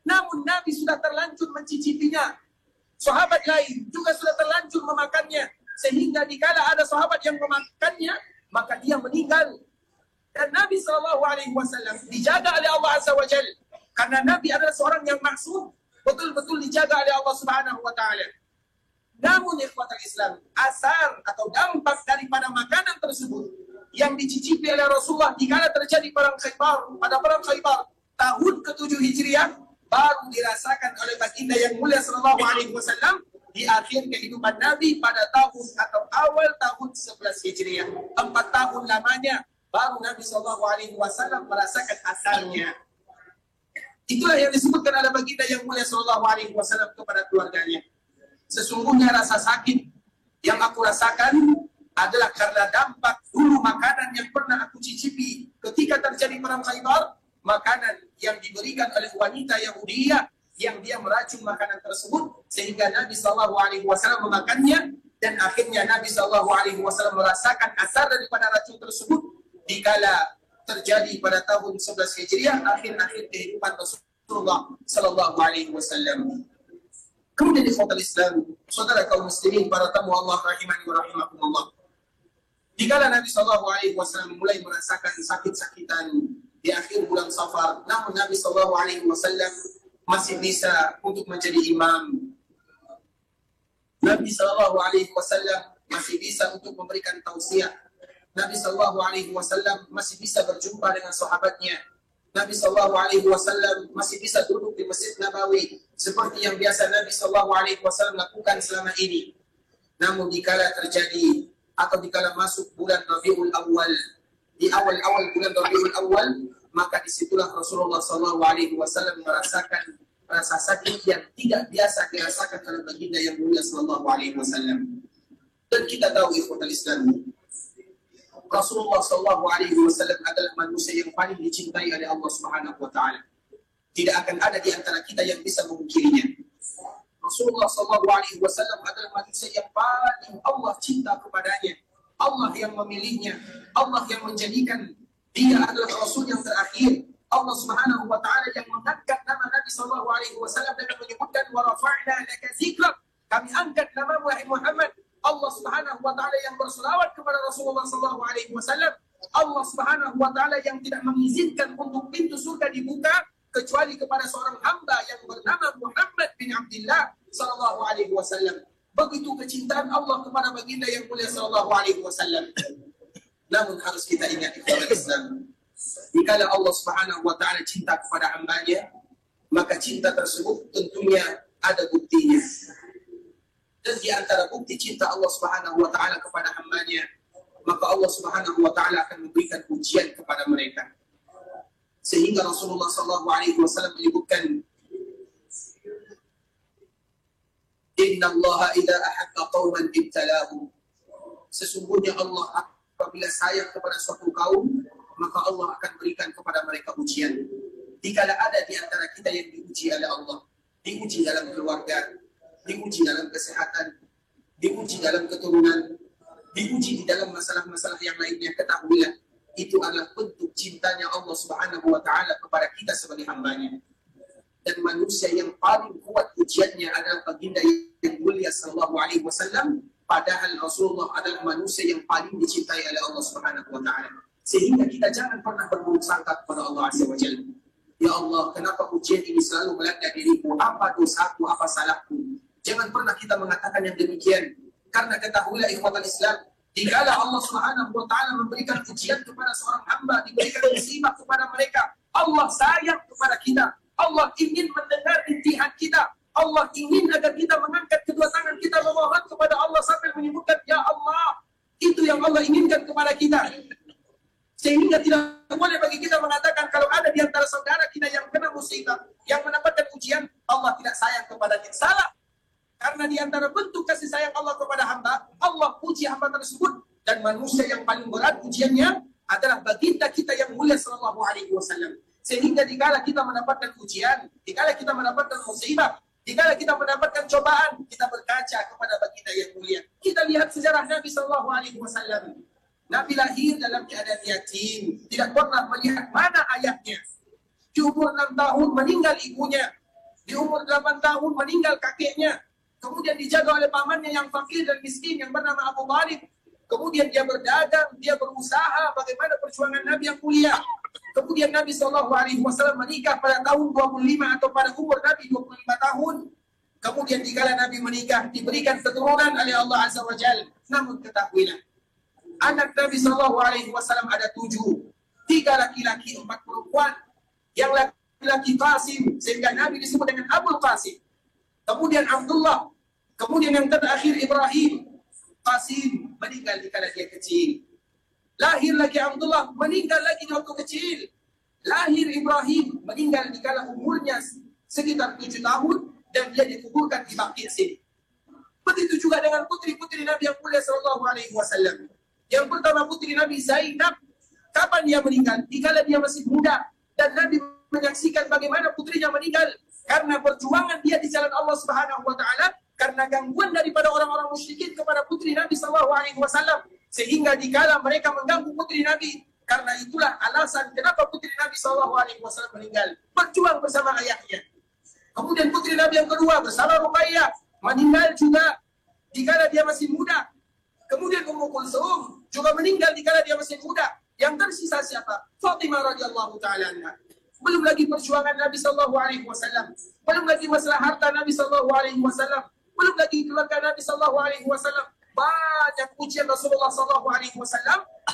Namun Nabi sudah terlanjur mencicipinya. Sahabat lain juga sudah terlanjur memakannya, sehingga dikala ada sahabat yang memakannya, maka dia meninggal. Dan Nabi sallallahu alaihi wasallam dijaga oleh Allah azza wa jalla, karena Nabi adalah seorang yang maksum, betul-betul dijaga oleh Allah Subhanahu wa taala. Namun ikhwatul Islam, asar atau dampak daripada makanan tersebut yang dicicipi oleh Rasulullah dikala terjadi perang Khaybar, pada perang Khaybar tahun ke-7 Hijriah, baru dirasakan oleh baginda yang mulia sallallahu alaihi wasallam di akhir kehidupan Nabi pada tahun atau awal tahun 11 Hijriah. 4 tahun lamanya baru Nabi sallallahu alaihi wasallam merasakan asarnya. Itulah yang disebutkan oleh baginda yang mulia sallallahu alaihi wasallam kepada keluarganya. Sesungguhnya rasa sakit yang aku rasakan adalah karena dampak dulu makanan yang pernah aku cicipi ketika terjadi perang Khaybar, makanan yang diberikan oleh wanita Yahudiyah yang dia meracun makanan tersebut sehingga Nabi sallallahu alaihi wasallam memakannya, dan akhirnya Nabi sallallahu alaihi wasallam merasakan asar daripada racun tersebut dikala terjadi pada tahun 11 Hijriah, akhir-akhir kehidupan Rasulullah sallallahu alaihi wasallam. Kemudian di ikhwatul Islam, saudara kaum muslimin, para tamu Allah rahimani wa rahimakumullah. Dikala Nabi sallallahu alaihi wasallam mulai merasakan sakit-sakitan di akhir bulan Safar, namun Nabi sallallahu alaihi wasallam masih bisa untuk menjadi imam. Nabi sallallahu alaihi wasallam masih bisa untuk memberikan tausiah. Nabi sallallahu alaihi wasallam masih bisa berjumpa dengan sahabatnya. Nabi sallallahu alaihi wasallam masih bisa duduk di Masjid Nabawi seperti yang biasa Nabi sallallahu alaihi wasallam lakukan selama ini. Namun dikala terjadi atau dikala masuk bulan Rabiul Awal, di awal-awal bulan Rabiul Awal, maka disitulah Rasulullah sallallahu alaihi wasallam merasakan rasa sakit yang tidak biasa dirasakan oleh baginda yang mulia sallallahu alaihi wasallam. Dan kita tahu ikhwatul Islam, Rasulullah sallallahu alaihi wasallam adalah manusia yang paling dicintai oleh Allah Subhanahu wa taala. Tidak akan ada di antara kita yang bisa memungkirinya. Rasulullah sallallahu alaihi wasallam adalah manusia yang paling Allah cinta kepadanya. Allah yang memilihnya, Allah yang menjadikan dia adalah Rasul yang terakhir. Allah Subhanahu wa taala yang mengangkat nama Nabi sallallahu alaihi wasallam dengan menyebutkan wa rafa'na laka dzikrak. Kami angkat namamu wahai Muhammad. Allah Subhanahu wa taala yang berselawat kepada Rasulullah sallallahu alaihi wasallam. Allah Subhanahu wa taala yang tidak mengizinkan untuk pintu surga dibuka kecuali kepada seorang hamba yang bernama Muhammad bin Abdullah sallallahu alaihi wasallam. Begitu kecintaan Allah kepada baginda yang mulia sallallahu alaihi wasallam. Namun harus kita ingat ikhwan Islam, jika Allah Subhanahu wa taala cinta kepada hambanya, maka cinta tersebut tentunya ada buktinya. Dan di antara bukti cinta Allah Subhanahu wa taala kepada hambanya, maka Allah Subhanahu wa taala akan memberikan ujian kepada mereka. Sehingga Rasulullah sallallahu alaihi wasallam menyebutkan, Inna Allah idza ahabba qauman ibtalahu. Sesungguhnya Allah apabila sayang kepada suatu kaum, maka Allah akan berikan kepada mereka ujian. Dikala ada di antara kita yang diuji oleh Allah, diuji dalam keluarga, diuji dalam kesehatan, diuji dalam keturunan, diuji di dalam masalah-masalah yang lainnya, ketahuilah itu adalah bentuk cintanya Allah Subhanahu wa taala kepada kita sebagai hambanya. Dan manusia yang paling kuat ujiannya adalah baginda yang mulia sallallahu alaihi wasallam, padahal Rasulullah adalah manusia yang paling dicintai oleh Allah Subhanahu wa taala. Sehingga kita jangan pernah berburuk sangka kepada Allah Azza wa Jalla. Ya Allah, kenapa ujian ini selalu melanda diriku? Apa dosaku? Apa salahku? Jangan pernah kita mengatakan yang demikian. Karena ketahuilah ikhwatul Islam, dikala Allah Subhanahu wa taala memberikan ujian kepada seorang hamba, diberikan musibah kepada mereka, Allah sayang kepada kita. Allah ingin mendengar intihan kita. Allah ingin agar kita mengangkat kedua tangan kita memohon kepada Allah sambil menyebutkan ya Allah. Itu yang Allah inginkan kepada kita. Sehingga tidak boleh bagi kita mengatakan kalau ada di antara saudara kita yang kena musibah, yang mendapatkan ujian, Allah tidak sayang kepada kita. Salah. Karena di antara bentuk kasih sayang Allah kepada hamba, Allah uji hamba tersebut. Dan manusia yang paling berat ujiannya adalah baginda kita yang mulia sallallahu alaihi wasallam. Sehingga dikala kita mendapatkan ujian, dikala kita mendapatkan musibah, dikala kita mendapatkan cobaan, kita berkaca kepada baginda yang mulia. Kita lihat sejarah Nabi Shallallahu Alaihi Wasallam. Nabi lahir dalam keadaan yatim, tidak pernah melihat mana ayahnya. Di umur 6 tahun meninggal ibunya, di umur 8 tahun meninggal kakeknya. Kemudian dijaga oleh pamannya yang fakir dan miskin yang bernama Abu Thalib. Kemudian dia berdagang, dia berusaha bagaimana perjuangan Nabi yang mulia. Kemudian Nabi SAW menikah pada tahun 25 atau pada umur Nabi 25 tahun. Kemudian dikala Nabi menikah, diberikan keturunan oleh Allah Azza wa Jalla. Namun ketahuilah, anak Nabi SAW ada 7. 3 laki-laki, 4 perempuan. Yang laki-laki Qasim, sehingga Nabi disebut dengan Abul Qasim. Kemudian Abdullah. Kemudian yang terakhir Ibrahim. Qasim meninggal dikala dia kecil. Lahir lagi Abdullah, meninggal lagi di waktu kecil. Lahir Ibrahim, meninggal dikala umurnya sekitar 7 tahun dan dia dikuburkan di Baqi' sini. Begitu juga dengan putri-putri Nabi yang mulia sallallahu alaihi wasallam. Yang pertama putri Nabi Zainab, kapan dia meninggal? Dikala dia masih muda dan Nabi menyaksikan bagaimana putrinya meninggal karena perjuangan dia di jalan Allah Subhanahu wa taala, karena gangguan daripada orang-orang musyrikin kepada putri Nabi sallallahu alaihi wasallam. Sehingga dikala mereka mengganggu putri Nabi, karena itulah alasan kenapa putri Nabi SAW meninggal. Berjuang bersama ayahnya. Kemudian putri Nabi yang kedua bersama Ruqayyah, meninggal juga dikala dia masih muda. Kemudian Ummu Kulsum juga meninggal dikala dia masih muda. Yang tersisa siapa? Fatimah radhiyallahu ta'ala anha. Belum lagi perjuangan Nabi SAW. Belum lagi masalah harta Nabi SAW. Belum lagi keluarga Nabi SAW. Banyak ujian Rasulullah SAW,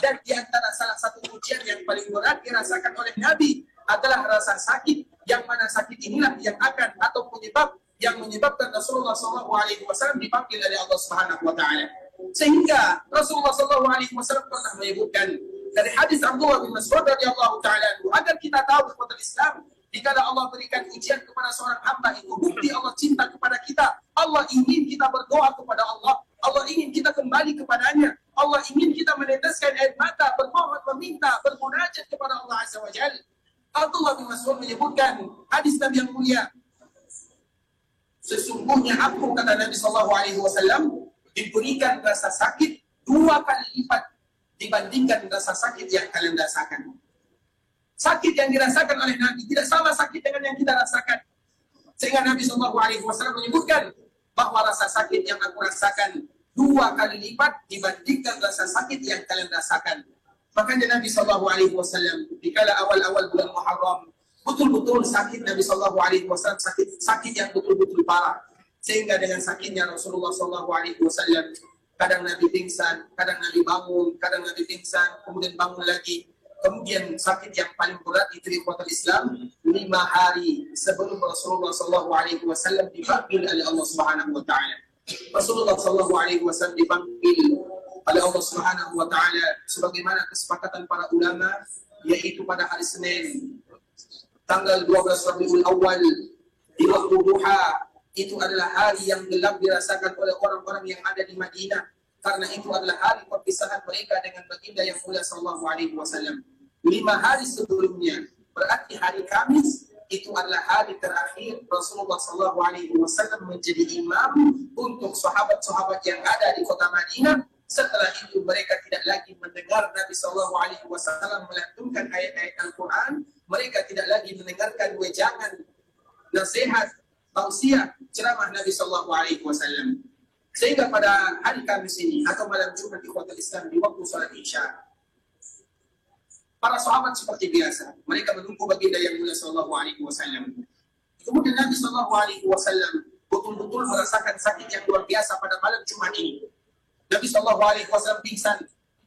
dan di antara salah satu ujian yang paling berat dirasakan oleh Nabi adalah rasa sakit, yang mana sakit inilah yang akan atau penyebab yang menyebabkan Rasulullah SAW dipanggil oleh Allah Subhanahu wa taala. Sehingga Rasulullah SAW pernah menyebutkan dari hadis Abdullah bin Mas'ud radhiyallahu taala agar kita tahu kepada Islam, jika Allah berikan ujian kepada seorang hamba, itu bukti Allah cinta kepada kita. Allah ingin kita berdoa kepada Allah. Allah ingin kita kembali kepadanya. Allah ingin kita meneteskan air mata, bermohon, meminta, bermunajat kepada Allah Azza wa Jalla. Abdullah bin Mas'ud menyebutkan hadis Nabi yang mulia. Sesungguhnya aku, kata Nabi SAW, diberikan rasa sakit 2 kali lipat dibandingkan rasa sakit yang kalian rasakan. Sakit yang dirasakan oleh Nabi tidak sama sakit dengan yang kita rasakan. Sehingga Nabi SAW menyebutkan bahwa rasa sakit yang aku rasakan 2 kali lipat dibandingkan rasa sakit yang kalian rasakan. Makanya Nabi SAW dikala awal-awal bulan Muharram, betul-betul sakit Nabi SAW, sakit yang betul-betul parah. Sehingga dengan sakitnya Rasulullah SAW, kadang Nabi pingsan, kadang Nabi bangun, kadang Nabi pingsan, kemudian bangun lagi. Kemudian sakit yang paling berat itu di kota Islam 5 hari sebelum Rasulullah SAW dipanggil oleh Allah Subhanahu wa taala. Rasulullah SAW dipanggil oleh Allah Subhanahu wa taala sebagaimana kesepakatan para ulama, yaitu pada hari Senin tanggal 12 Rabiul Awal di waktu duha. Itu adalah hari yang gelap dirasakan oleh orang-orang yang ada di Madinah, karena itu adalah hari perpisahan mereka dengan baginda yang mulia sallallahu alaihi wasallam. 5 hari sebelumnya, berarti hari Kamis, itu adalah hari terakhir Rasulullah sallallahu alaihi wasallam menjadi imam untuk sahabat-sahabat yang ada di kota Madinah. Setelah itu mereka tidak lagi mendengar Nabi sallallahu alaihi wasallam melantunkan ayat-ayat Al-Qur'an. Mereka tidak lagi mendengarkan wejangan, nasihat, tausiah, ceramah Nabi sallallahu alaihi wasallam. Sehingga pada hari Kamis ini atau malam Jumat di kota Islam di waktu salat Isya, para sahabat seperti biasa, mereka menunggu baginda yang mulia sallallahu alaihi wasallam. Kemudian Nabi sallallahu alaihi wasallam betul-betul merasakan sakit yang luar biasa pada malam Jumat ini. Nabi sallallahu alaihi wasallam pingsan.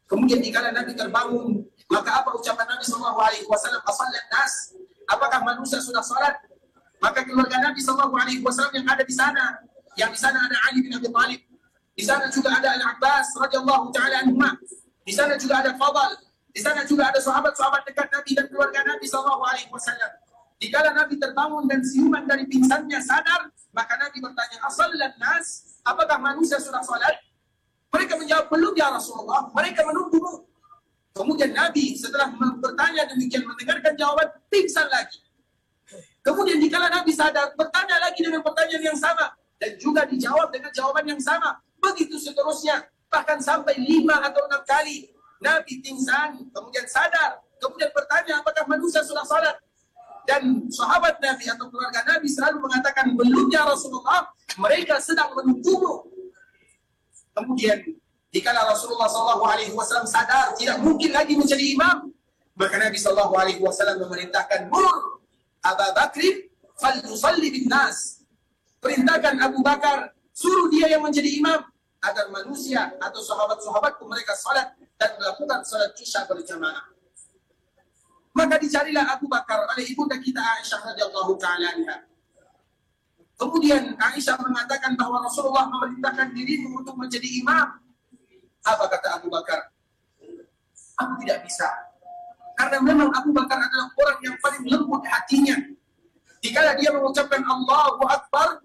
Kemudian dikala Nabi terbangun, maka apa ucapan Nabi sallallahu alaihi wasallam? Asallan nas, apakah manusia sudah salat? Maka keluarga Nabi sallallahu alaihi wasallam yang ada di sana, yang di sana ada Ali bin Abi Thalib, di sana juga ada Al-Abbas radhiyallahu taala anhuma, di sana juga ada Fadl, di sana juga ada sahabat-sahabat dekat Nabi dan keluarga Nabi sallallahu alaihi wasallam. Dikala Nabi terbangun dan siuman dari pingsannya sadar, maka Nabi bertanya, "Asallan nas, apakah manusia sudah salat?" Mereka menjawab, "Belum ya Rasulullah, mereka menunggumu." Kemudian Nabi setelah bertanya demikian, mendengarkan jawaban, pingsan lagi. Kemudian dikala Nabi sadar, bertanya lagi dengan pertanyaan yang sama, dan juga dijawab dengan jawaban yang sama. Begitu seterusnya, bahkan sampai 5 atau 6 kali. Nabi pingsan, kemudian sadar, kemudian bertanya apakah manusia sudah salat. Dan sahabat Nabi atau keluarga Nabi selalu mengatakan, belum ya Rasulullah, mereka sedang menunggumu. Kemudian dikala Rasulullah SAW sadar tidak mungkin lagi menjadi imam, maka Nabi SAW memerintahkan, mur Abu Bakr falyusalli bin nas. Perintahkan Abu Bakar, suruh dia yang menjadi imam, agar manusia atau sahabat-sahabatku mereka salat dan melakukan salat isya berjamaah. Maka dicarilah Abu Bakar oleh ibunda kita Aisyah radhiyallahu taala anha. Kemudian Aisyah mengatakan bahwa Rasulullah memerintahkan dirimu untuk menjadi imam. Apa kata Abu Bakar? Aku tidak bisa. Karena memang Abu Bakar adalah orang yang paling lembut hatinya. Dikala dia mengucapkan Allahu Akbar,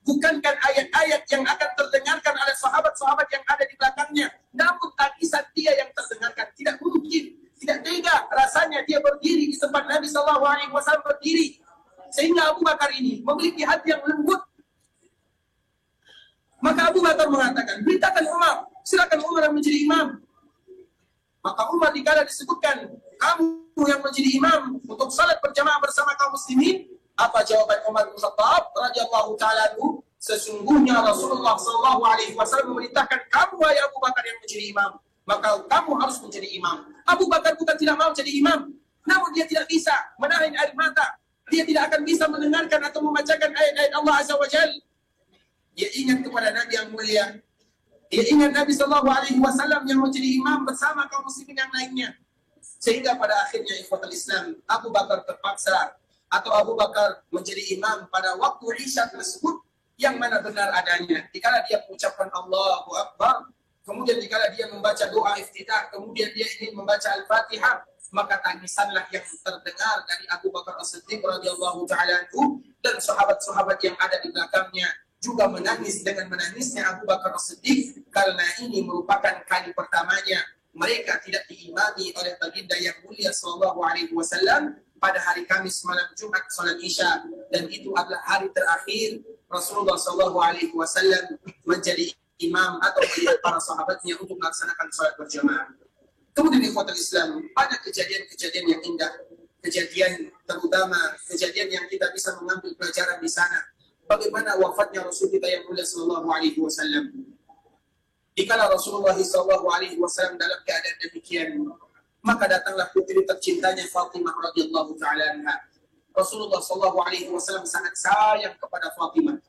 bukankan ayat-ayat yang akan terdengarkan oleh sahabat-sahabat yang ada di belakangnya, namun tangisan dia yang terdengarkan. Tidak mungkin, tidak tega rasanya dia berdiri di tempat Nabi SAW berdiri. Sehingga Abu Bakar ini memiliki hati yang lembut. Maka Abu Bakar mengatakan, beritakan Umar, silakan Umar yang menjadi imam. Maka Umar dikala disebutkan, kamu yang menjadi imam untuk salat berjamaah bersama kaum muslimin. Apa jawaban Umar bin Khattab radhiyallahu taala anhu? Sesungguhnya Rasulullah SAW memerintahkan kamu wahai Abu Bakar yang menjadi imam, maka kamu harus menjadi imam. Abu Bakar bukan tidak mau jadi imam, namun dia tidak bisa menahan air mata. Dia tidak akan bisa mendengarkan atau membacakan ayat-ayat Allah Azza wa Jalla. Dia ingat kepada Nabi yang mulia. Dia ingat Nabi SAW yang menjadi imam bersama kaum muslimin yang lainnya. Sehingga pada akhirnya ikhwatul Islam, Abu Bakar terpaksa atau Abu Bakar menjadi imam pada waktu Isya tersebut yang mana benar adanya. Dikala dia mengucapkan Allahu Akbar, kemudian dikala dia membaca doa iftitah, kemudian dia ingin membaca Al-Fatihah, maka tangisanlah yang terdengar dari Abu Bakar As-Siddiq radhiyallahu taala anhu, dan sahabat-sahabat yang ada di belakangnya juga menangis dengan menangisnya Abu Bakar As-Siddiq, karena ini merupakan kali pertamanya mereka tidak diimami oleh baginda yang mulia sallallahu alaihi wasallam pada hari Kamis malam Jumat salat Isya, dan itu adalah hari terakhir Rasulullah sallallahu alaihi wasallam menjadi imam atau melihat para sahabatnya untuk melaksanakan salat berjamaah. Kemudian ikhwatul Islam, pada kejadian-kejadian yang indah, kejadian terutama kejadian yang kita bisa mengambil pelajaran di sana, bagaimana wafatnya Rasul kita yang mulia sallallahu alaihi wasallam. Dikala Rasulullah sallallahu alaihi wasallam dalam keadaan demikian, maka datanglah putri tercintanya Fatimah radhiyallahu taala anha. Rasulullah sallallahu alaihi wasallam sangat sayang kepada Fatimah.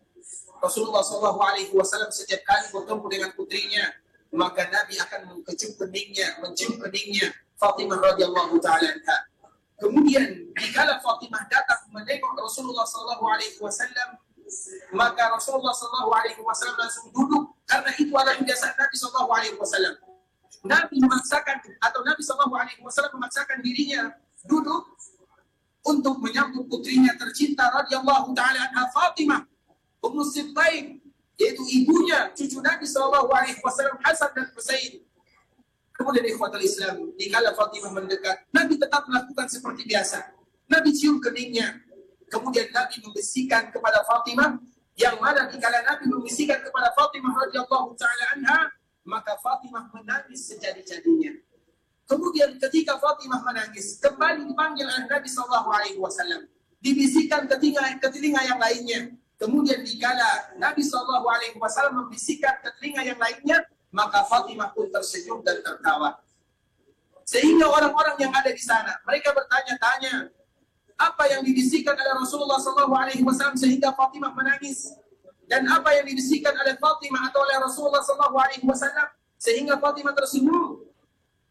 Rasulullah sallallahu alaihi wasallam setiap kali bertemu dengan putrinya, maka Nabi akan mencium keningnya Fatimah radhiyallahu taala anha. Kemudian dikala Fatimah datang menengok Rasulullah sallallahu alaihi wasallam, maka Rasulullah sallallahu alaihi wasallam langsung duduk, karena itu adalah kebiasaan Nabi sallallahu alaihi wasallam. Nabi memaksakan atau Nabi sallallahu alaihi wasallam memaksakan dirinya duduk untuk menyambut putrinya tercinta radhiyallahu taala anha Fatimah Ummu Sibtain, yaitu ibunya cucu Nabi sallallahu alaihi wasallam Hasan dan Husain. Kemudian ikhwatul Islam, dikala Fatimah mendekat, Nabi tetap melakukan seperti biasa. Nabi cium keningnya. Kemudian Nabi membisikkan kepada Fatimah, yang mana dikala Nabi membisikkan kepada Fatimah radhiyallahu taala anha, maka Fatimah menangis sejadi-jadinya. Kemudian ketika Fatimah menangis, kembali dipanggil oleh Nabi sallallahu alaihi wasallam, dibisikkan ke telinga yang lainnya. Kemudian dikala Nabi sallallahu alaihi wasallam membisikkan ke telinga yang lainnya, maka Fatimah pun tersenyum dan tertawa. Sehingga orang-orang yang ada di sana, mereka bertanya-tanya, apa yang dibisikkan oleh Rasulullah sallallahu alaihi wasallam sehingga Fatimah menangis? Dan apa yang dibisikkan oleh Fatimah atau oleh Rasulullah sallallahu alaihi wasallam sehingga Fatimah tersenyum?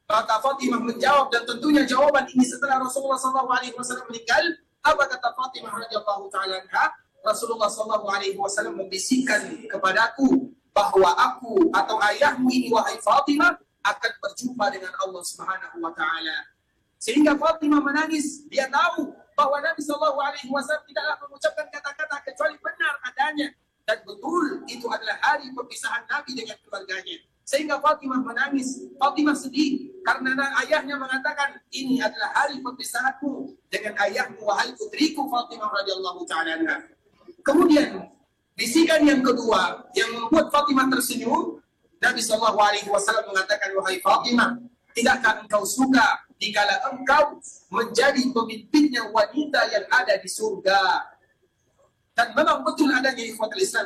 Maka Fatimah menjawab, dan tentunya jawaban ini setelah Rasulullah sallallahu alaihi wasallam meninggal. Apa kata Fatimah radhiyallahu taala anha? Rasulullah sallallahu alaihi wasallam membisikkan kepadaku bahwa aku atau ayahmu ini wahai Fatimah akan berjumpa dengan Allah Subhanahu wa taala. Sehingga Fatimah menangis, dia tahu bahwa Nabi sallallahu alaihi wasallam tidaklah mengucapkan kata-kata kecuali benar adanya. Dan betul itu adalah hari perpisahan Nabi dengan keluarganya. Sehingga Fatimah menangis, Fatimah sedih karena ayahnya mengatakan, ini adalah hari perpisahanmu dengan ayahmu, wahai putriku Fatimah radhiyallahu taala anha. Kemudian bisikan yang kedua yang membuat Fatimah tersenyum, Nabi SAW mengatakan, wahai Fatimah, tidakkah engkau suka dikala engkau menjadi pemimpinnya wanita yang ada di surga? Dan memang betul adanya ikhwatul Islam,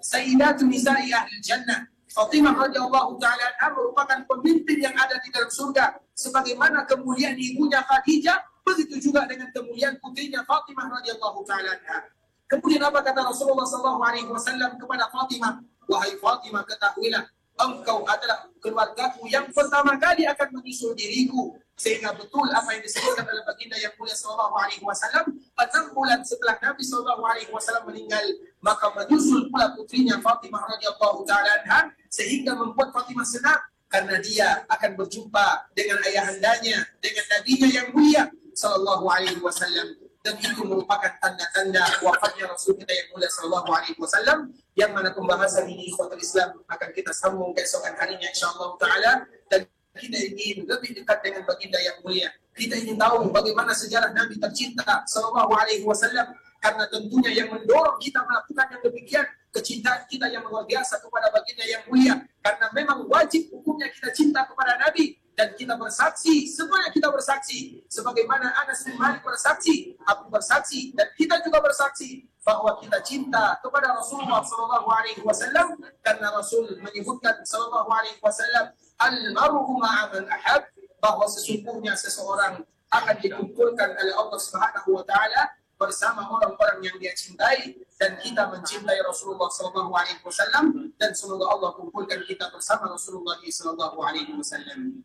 Sayyidatun Nisa'i Ahlul Jannah. Fatimah radhiyallahu taala anha merupakan pemimpin yang ada di dalam surga. Sebagaimana kemuliaan ibunya Khadijah, begitu juga dengan kemuliaan putrinya Fatimah radhiyallahu taala anha. Kemudian apa kata Rasulullah SAW kepada Fatimah? Wahai Fatimah, ketahuilah, engkau adalah keluargaku yang pertama kali akan menyusul diriku. Sehingga betul apa yang disebutkan oleh baginda yang mulia sallallahu alaihi wasallam, 6 bulan setelah Nabi sallallahu alaihi wasallam meninggal, maka menyusul pula putrinya Fatimah radhiyallahu taala anha, sehingga membuat Fatimah senang karena dia akan berjumpa dengan ayahandanya, dengan nabinya yang mulia sallallahu alaihi wasallam. Dan itu merupakan tanda-tanda wafatnya Rasul kita yang mulia sallallahu alaihi wasallam, yang mana pembahasan ini ikhwatul Islam akan kita sambung keesokan harinya insyaallah taala. Dan kita ingin lebih dekat dengan baginda yang mulia. Kita ingin tahu bagaimana sejarah Nabi tercinta sallallahu alaihi wasallam, karena tentunya yang mendorong kita melakukan yang demikian kecintaan kita yang luar biasa kepada baginda yang mulia, karena memang wajib hukumnya kita cinta kepada Nabi. Dan kita bersaksi, semuanya kita bersaksi, sebagaimana Anas bin Malik bersaksi, Abu bersaksi, dan kita juga bersaksi bahwa kita cinta kepada Rasulullah sallallahu alaihi wasallam, karena Rasul menyebutkan sallallahu alaihi wasallam, al-mar'u ma'a man ahab, bahwa sesungguhnya seseorang akan dikumpulkan oleh Allah Subhanahu wa taala bersama orang-orang yang dia cintai, dan kita mencintai Rasulullah sallallahu alaihi wasallam, dan semoga Allah kumpulkan kita bersama Rasulullah sallallahu alaihi wasallam.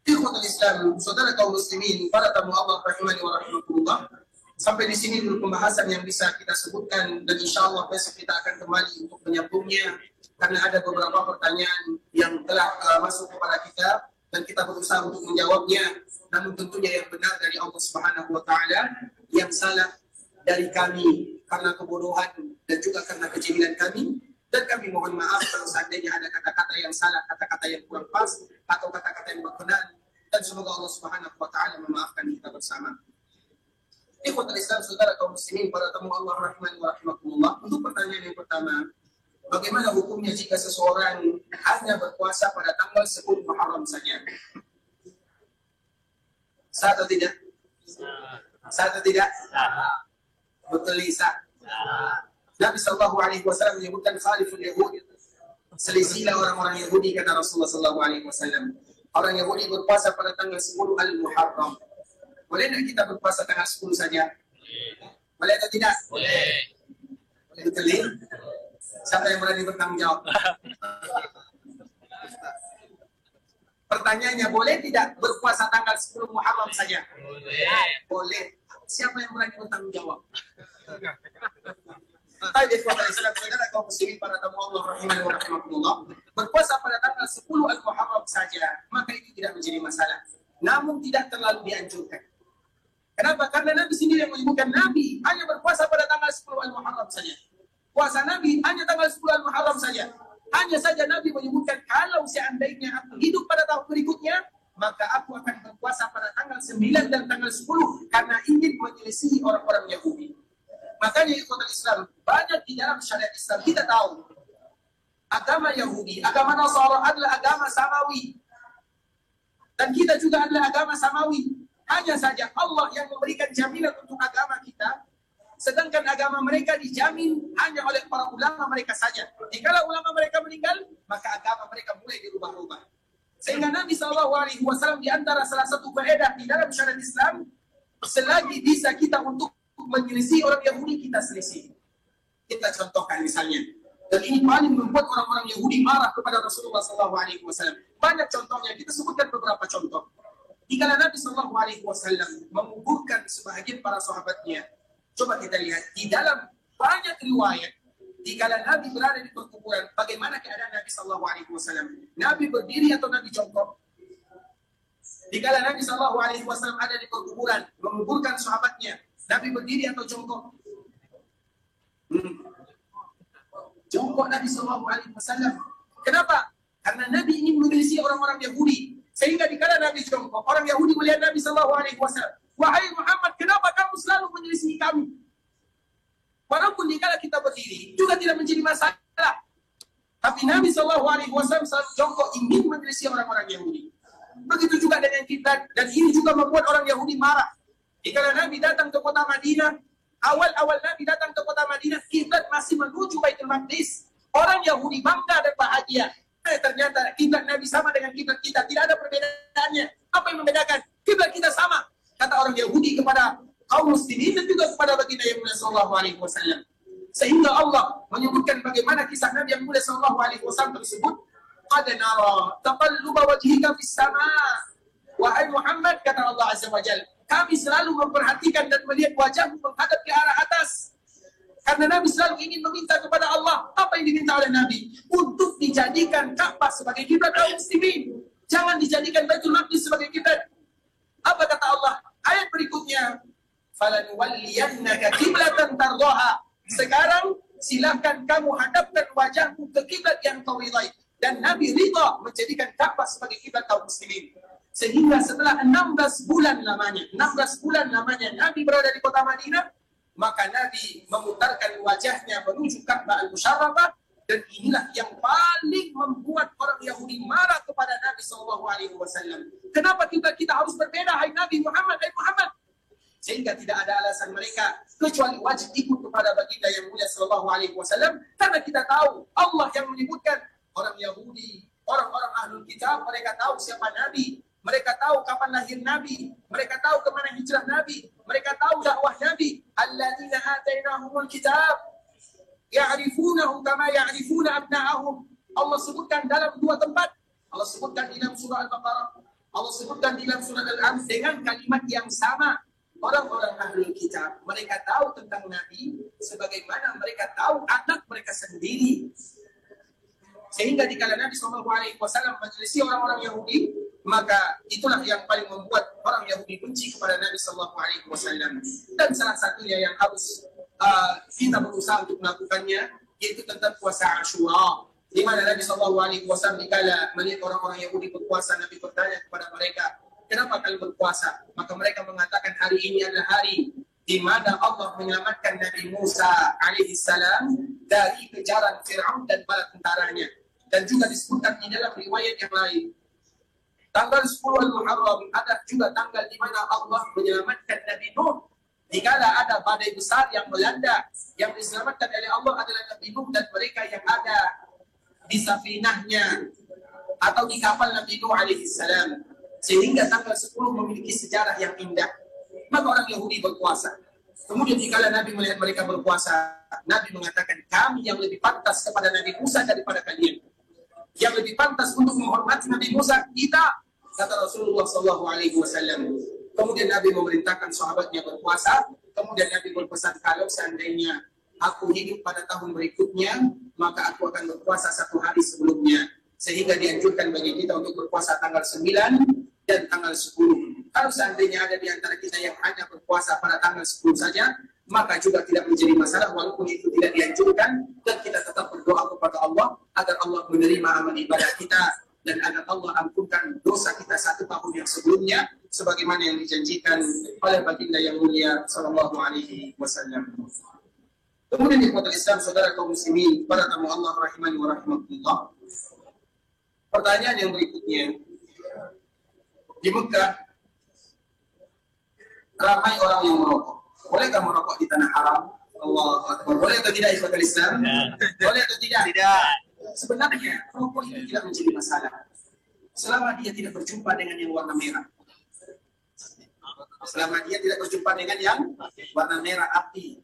Ikhwatul Islam, saudara kaum muslimin, para tamu Allah rahimani wa rahimakumullah. Sampai di sini dulu pembahasan yang bisa kita sebutkan, dan insya Allah besok kita akan kembali untuk menyambungnya, karena ada beberapa pertanyaan yang telah masuk kepada kita dan kita berusaha untuk menjawabnya. Namun tentunya yang benar dari Allah Subhanahu wa taala, yang salah dari kami karena kebodohan dan juga karena kejahilan kami. Dan kami mohon maaf kalau seandainya ada kata-kata yang salah, kata-kata yang kurang pas, atau kata-kata yang berkenan. Dan semoga Allah Subhanahu wa taala memaafkan kita bersama. Ikhwatul Islam, saudara kaum muslimin, para tamu Allah rahimani wa rahimakumullah. Untuk pertanyaan yang pertama, bagaimana hukumnya jika seseorang hanya berpuasa pada tanggal 10 Muharram saja? Sah atau tidak? Sah atau tidak? Betul, sah. Nabi sallallahu alaihi wasallam menyebutkan khaliful Yahudi, selisilah orang-orang Yahudi, kata Rasulullah sallallahu alaihi wasallam. Orang Yahudi berpuasa pada tanggal 10 Al-Muharram. Boleh tidak kita berpuasa tanggal 10 saja? Boleh atau tidak? Boleh. Betul ya? Siapa yang berani bertanggung jawab? Pertanyaannya, boleh tidak berpuasa tanggal 10 Muharram saja? Boleh. Boleh. Siapa yang berani bertanggung jawab? Baik, ikhwatul Islam, saudara kaum muslimin, para tamu Allah rahimani wa rahimakumullah, berpuasa pada tanggal 10 Al-Muharram saja, maka itu tidak menjadi masalah. Namun tidak terlalu dianjurkan. Kenapa? Karena Nabi sendiri yang menyebutkan, Nabi hanya berpuasa pada tanggal 10 Al-Muharram saja. Puasa Nabi hanya tanggal 10 Al-Muharram saja. Hanya saja Nabi menyebutkan, kalau seandainya aku hidup pada tahun berikutnya, maka aku akan berpuasa pada tanggal 9 dan tanggal 10, karena ingin menyelisihi orang-orang Yahudi. Makanya ikhwatul Islam, banyak di dalam syariat Islam kita tahu agama Yahudi, agama Nasara adalah agama samawi, dan kita juga adalah agama samawi. Hanya saja Allah yang memberikan jaminan untuk agama kita, sedangkan agama mereka dijamin hanya oleh para ulama mereka saja. Jika ulama mereka meninggal, maka agama mereka mulai dirubah-rubah. Sehingga Nabi SAW di antara salah satu faedah di dalam syariat Islam, selagi bisa kita untuk menyelisih orang Yahudi, kita selisih. Kita contohkan misalnya, dan ini paling membuat orang-orang Yahudi marah kepada Rasulullah SAW. Banyak contohnya, kita sebutkan beberapa contoh. Dikala Nabi SAW menguburkan sebahagian para sahabatnya, coba kita lihat di dalam banyak riwayat, dikala Nabi berada di perkuburan, bagaimana keadaan Nabi SAW? Nabi berdiri atau Nabi jongkok? Dikala Nabi SAW ada di perkuburan, menguburkan sahabatnya, Nabi berdiri atau jongkok? Jongkok Nabi SAW. Kenapa? Karena Nabi ingin menyelisih orang-orang Yahudi. Sehingga dikala Nabi jongkok, orang Yahudi melihat Nabi SAW. Wahai Muhammad, kenapa kamu selalu menyelisih kami? Walaupun dikala kita berdiri, juga tidak menjadi masalah. Tapi Nabi SAW selalu jongkok ingin menyelisih orang-orang Yahudi. Begitu juga dengan kita, dan ini juga membuat orang Yahudi marah. Dikala Nabi datang ke kota Madinah, awal-awal Nabi datang ke kota Madinah, kiblat masih menuju Baitul Maqdis. Orang Yahudi bangga dan bahagia. Ternyata kiblat Nabi sama dengan kiblat kita, tidak ada perbedaannya. Apa yang membedakan? Kiblat kita sama. Kata orang Yahudi kepada kaum muslimin dan juga kepada baginda yang mulia sallallahu alaihi wasallam. Sehingga Allah menyebutkan bagaimana kisah Nabi yang mulia sallallahu alaihi wasallam tersebut. Qad nara taqalluba wajhika fis sama'. Wahai Muhammad, kata Allah Azza wa Jalla, kami selalu memperhatikan dan melihat wajahmu menghadap ke arah atas. Karena Nabi selalu ingin meminta kepada Allah. Apa yang diminta oleh Nabi? Untuk dijadikan Ka'bah sebagai kiblat kaum muslimin. Jangan dijadikan Baitul Maqdis sebagai kiblat. Apa kata Allah? Ayat berikutnya, falanuwalliyannaka qiblatan tardaha. Sekarang silahkan kamu hadapkan wajahmu ke kiblat yang kau ridai. Dan Nabi ridha menjadikan Ka'bah sebagai kiblat kaum muslimin. Sehingga setelah 16 bulan lamanya Nabi berada di kota Madinah, maka Nabi memutarkan wajahnya menuju Ka'bah al-Musyarrafah, dan inilah yang paling membuat orang Yahudi marah kepada Nabi SAW. Kenapa kita harus berbeda, hai Nabi Muhammad, hai Muhammad? Sehingga tidak ada alasan mereka kecuali wajib ikut kepada baginda yang mulia SAW, karena kita tahu Allah yang menyebutkan orang Yahudi, orang-orang ahlul kitab, mereka tahu siapa Nabi. Mereka tahu kapan lahir Nabi. Mereka tahu kemana hijrah Nabi. Mereka tahu dakwah Nabi. Alladzina atainahumul kitab ya'rifunahu kama ya'rifuna abna'ahum. Allah sebutkan dalam dua tempat. Allah sebutkan di dalam surah Al-Baqarah. Allah sebutkan di dalam surah Al-An'am dengan kalimat yang sama. Orang-orang ahlul kitab, mereka tahu tentang Nabi sebagaimana mereka tahu anak mereka sendiri. Sehingga dikala Nabi SAW menyelisih orang-orang Yahudi, maka itulah yang paling membuat orang Yahudi benci kepada Nabi SAW. Dan salah satunya yang harus kita berusaha untuk melakukannya, yaitu tentang puasa Ashura. Di mana Nabi SAW dikala melihat orang-orang Yahudi berpuasa, Nabi bertanya kepada mereka, kenapa kalian berpuasa? Maka mereka mengatakan hari ini adalah hari di mana Allah menyelamatkan Nabi Musa alaihissalam dari kejaran Fir'aun dan bala tentaranya. Dan juga disebutkan di dalam riwayat yang lain, tanggal 10 Al-Muharram ada juga tanggal di mana Allah menyelamatkan Nabi Nuh dikala ada badai besar yang melanda. Yang diselamatkan oleh Allah adalah Nabi Nuh dan mereka yang ada di safinahnya atau di kapal Nabi Nuh alaihissalam. Sehingga tanggal 10 memiliki sejarah yang indah. Maka orang Yahudi berpuasa. Kemudian dikala Nabi melihat mereka berpuasa, Nabi mengatakan, kami yang lebih pantas kepada Nabi Musa daripada kalian. Yang lebih pantas untuk menghormati Nabi Musa, kita, kata Rasulullah SAW. Kemudian Nabi memerintahkan sahabatnya berpuasa. Kemudian Nabi berpesan, kalau seandainya aku hidup pada tahun berikutnya, maka aku akan berpuasa 1 hari sebelumnya. Sehingga dianjurkan bagi kita untuk berpuasa tanggal 9 dan tanggal 10. Kalau seandainya ada di antara kita yang hanya berpuasa pada tanggal 10 saja, maka juga tidak menjadi masalah walaupun itu tidak dianjurkan, dan kita tetap berdoa kepada Allah agar Allah menerima amal ibadah kita dan agar Allah ampunkan dosa kita 1 tahun yang sebelumnya sebagaimana yang dijanjikan oleh baginda yang mulia sallallahu alaihi wasallam. Kemudian di kota Islam, saudara kaum muslimin, para tamu Allah rahimani wa rahmatullah. Pertanyaan yang berikutnya, di Mekah ramai orang yang merokok. Bolehkah merokok di tanah haram? Allah Akbar. Boleh atau tidak ikhwatul Islam? Boleh atau tidak? Tidak. Sebenarnya rokok itu tidak menjadi masalah selama dia tidak berjumpa dengan yang warna merah. Selama dia tidak berjumpa dengan yang warna merah api.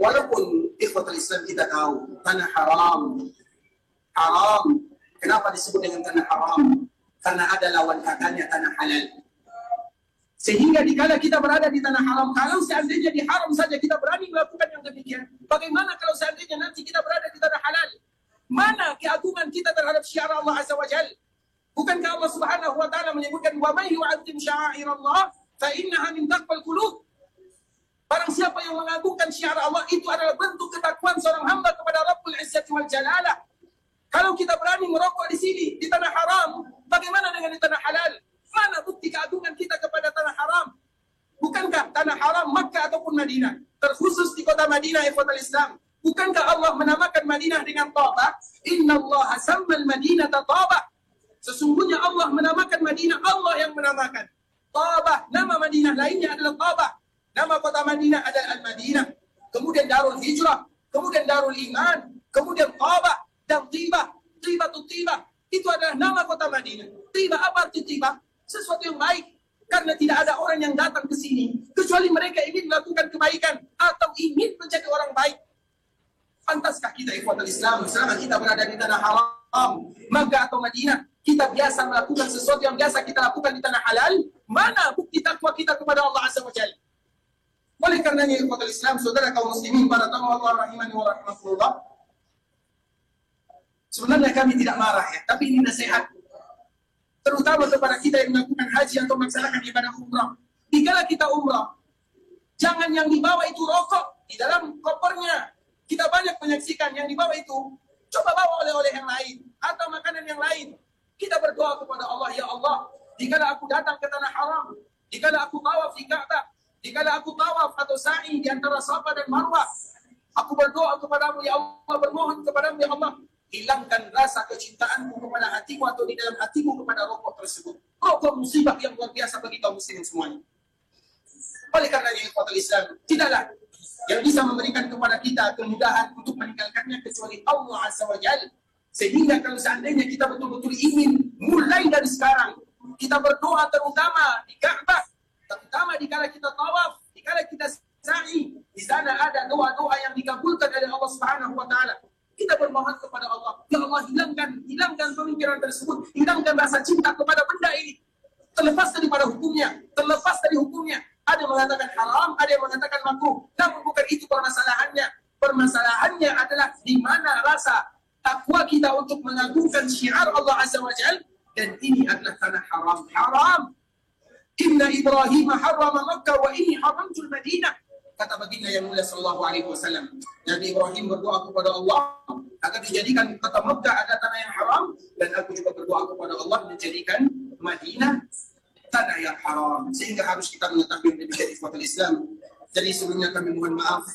Walaupun ikhwatul Islam kita tahu tanah haram. Haram. Kenapa disebut dengan tanah haram? Karena ada lawan katanya tanah halal. Sehingga dikala kita berada di tanah haram, kalau seandainya di haram saja kita berani melakukan yang demikian, bagaimana kalau seandainya nanti kita berada di tanah halal? Mana keagungan kita terhadap syiar Allah Azza wa Jalla? Bukankah Allah Subhanahu wa taala menyebutkan wa may yu'azzim sya'airallah fa innaha min taqwal qulub? Barang siapa yang mengagungkan syiar Allah, itu adalah bentuk ketakwaan seorang hamba kepada Rabbul Izzati wal Jalalah. kami merokok di sini, di tanah haram. Bagaimana dengan di tanah halal? Mana bukti keagungan kita kepada tanah haram? Bukankah tanah haram Makkah ataupun Madinah, terkhusus di kota Madinah, ikhwatal Islam, bukankah Allah menamakan Madinah dengan Taubah? Inna Allah sammal Madinata Taubah. Sesungguhnya Allah menamakan Madinah, Allah yang menamakan. Taubah, nama Madinah lainnya adalah Taubah. Nama kota Madinah adalah Al-Madinah. Kemudian Darul Hijrah, kemudian Darul Iman, kemudian Taubah dan Tibah. Tibah. Itu adalah nama kota Madinah. Tibah, apa arti Tibah? Sesuatu yang baik. Karena tidak ada orang yang datang ke sini kecuali mereka ingin melakukan kebaikan atau ingin menjadi orang baik. Pantaskah kita ikhwatul Islam selama kita berada di tanah haram, Makkah atau Madinah, kita biasa melakukan sesuatu yang biasa kita lakukan di tanah halal? Mana bukti takwa kita kepada Allah Azza wa Jalla? Oleh karenanya ikhwatul Islam, saudara kaum muslimin, para tamu Allah rahimani wa rahmatullah, sebenarnya kami tidak marah ya, tapi ini nasihat terutama kepada kita yang melakukan haji atau melaksanakan ibadah umrah. Dikala kita umrah, jangan yang dibawa itu rokok di dalam kopernya. Kita banyak menyaksikan yang dibawa itu, coba bawa oleh-oleh yang lain atau makanan yang lain. Kita berdoa kepada Allah, ya Allah, dikala aku datang ke tanah haram, dikala aku tawaf di Ka'bah, dikala aku tawaf atau sa'i di antara Safa dan Marwah, aku berdoa kepadamu, ya Allah, bermohon kepadamu, ya Allah, hilangkan rasa kecintaanmu kepada hatimu atau di dalam hatimu kepada rokok tersebut. Rokok musibah yang luar biasa bagi kaum muslimin semuanya. Oleh karenanya ikhwatul Islam, tidaklah yang bisa memberikan kepada kita kemudahan untuk meninggalkannya kecuali Allah Azza wa Jalla. Sehingga kalau seandainya kita betul-betul ingin mulai dari sekarang, kita berdoa terutama di Ka'bah, terutama di kala kita tawaf, di kala kita sa'i, di sana ada doa-doa yang dikabulkan oleh Allah Subhanahu wa taala. Kita bermohon kepada Allah, ya Allah, hilangkan pemikiran tersebut, hilangkan rasa cinta kepada benda ini, terlepas daripada hukumnya, terlepas dari hukumnya. Ada yang mengatakan haram, ada yang mengatakan makruh, namun bukan itu permasalahannya. Permasalahannya adalah di mana rasa takwa kita untuk mengagungkan syiar Allah Azza wa Jalla, dan ini adalah tanah haram. Haram. Inna Ibrahim harrama Makkah wa inni haramtul Madinah. Kata baginda yang mulia sallallahu alaihi wasallam, Nabi Ibrahim berdoa kepada Allah agar dijadikan kota Makkah ada tanah yang haram, dan aku juga berdoa kepada Allah menjadikan Madinah tanah yang haram. Sehingga harus kita mengetahui demikian ikhwatul Islam. Jadi sebelumnya kami mohon maaf,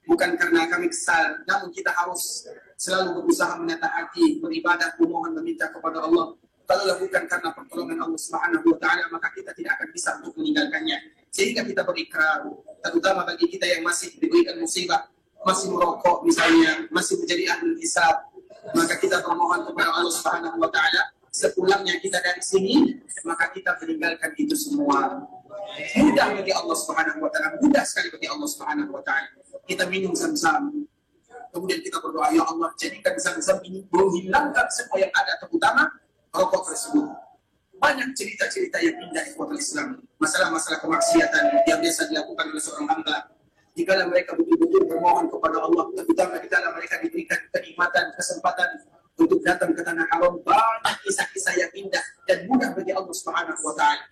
bukan karena kami kesal, namun kita harus selalu berusaha menata hati, beribadah, memohon, meminta kepada Allah. Kalau bukan karena pertolongan Allah Subhanahu wa taala, maka kita tidak akan bisa untuk meninggalkannya. Sehingga kita berikrar, terutama bagi kita yang masih diberikan musibah, masih merokok misalnya, masih menjadi ahli hisab, maka kita bermohon kepada Allah Subhanahu wa taala, sepulangnya kita dari sini, maka kita meninggalkan itu semua. Mudah bagi Allah Subhanahu wa taala, mudah sekali bagi Allah Subhanahu wa taala. Kita minum Zam-Zam, kemudian kita berdoa, ya Allah, jadikan Zam-Zam ini menghilangkan semua yang ada, terutama rokok tersebut. Banyak cerita-cerita yang indah ikhwatul Islam, masalah-masalah kemaksiatan yang biasa dilakukan oleh seorang hamba. Jika mereka betul-betul bermohon kepada Allah, terutama jika mereka diberikan kenikmatan, kesempatan untuk datang ke tanah haram, banyak kisah-kisah yang indah dan mudah bagi Allah Subhanahu wa taala.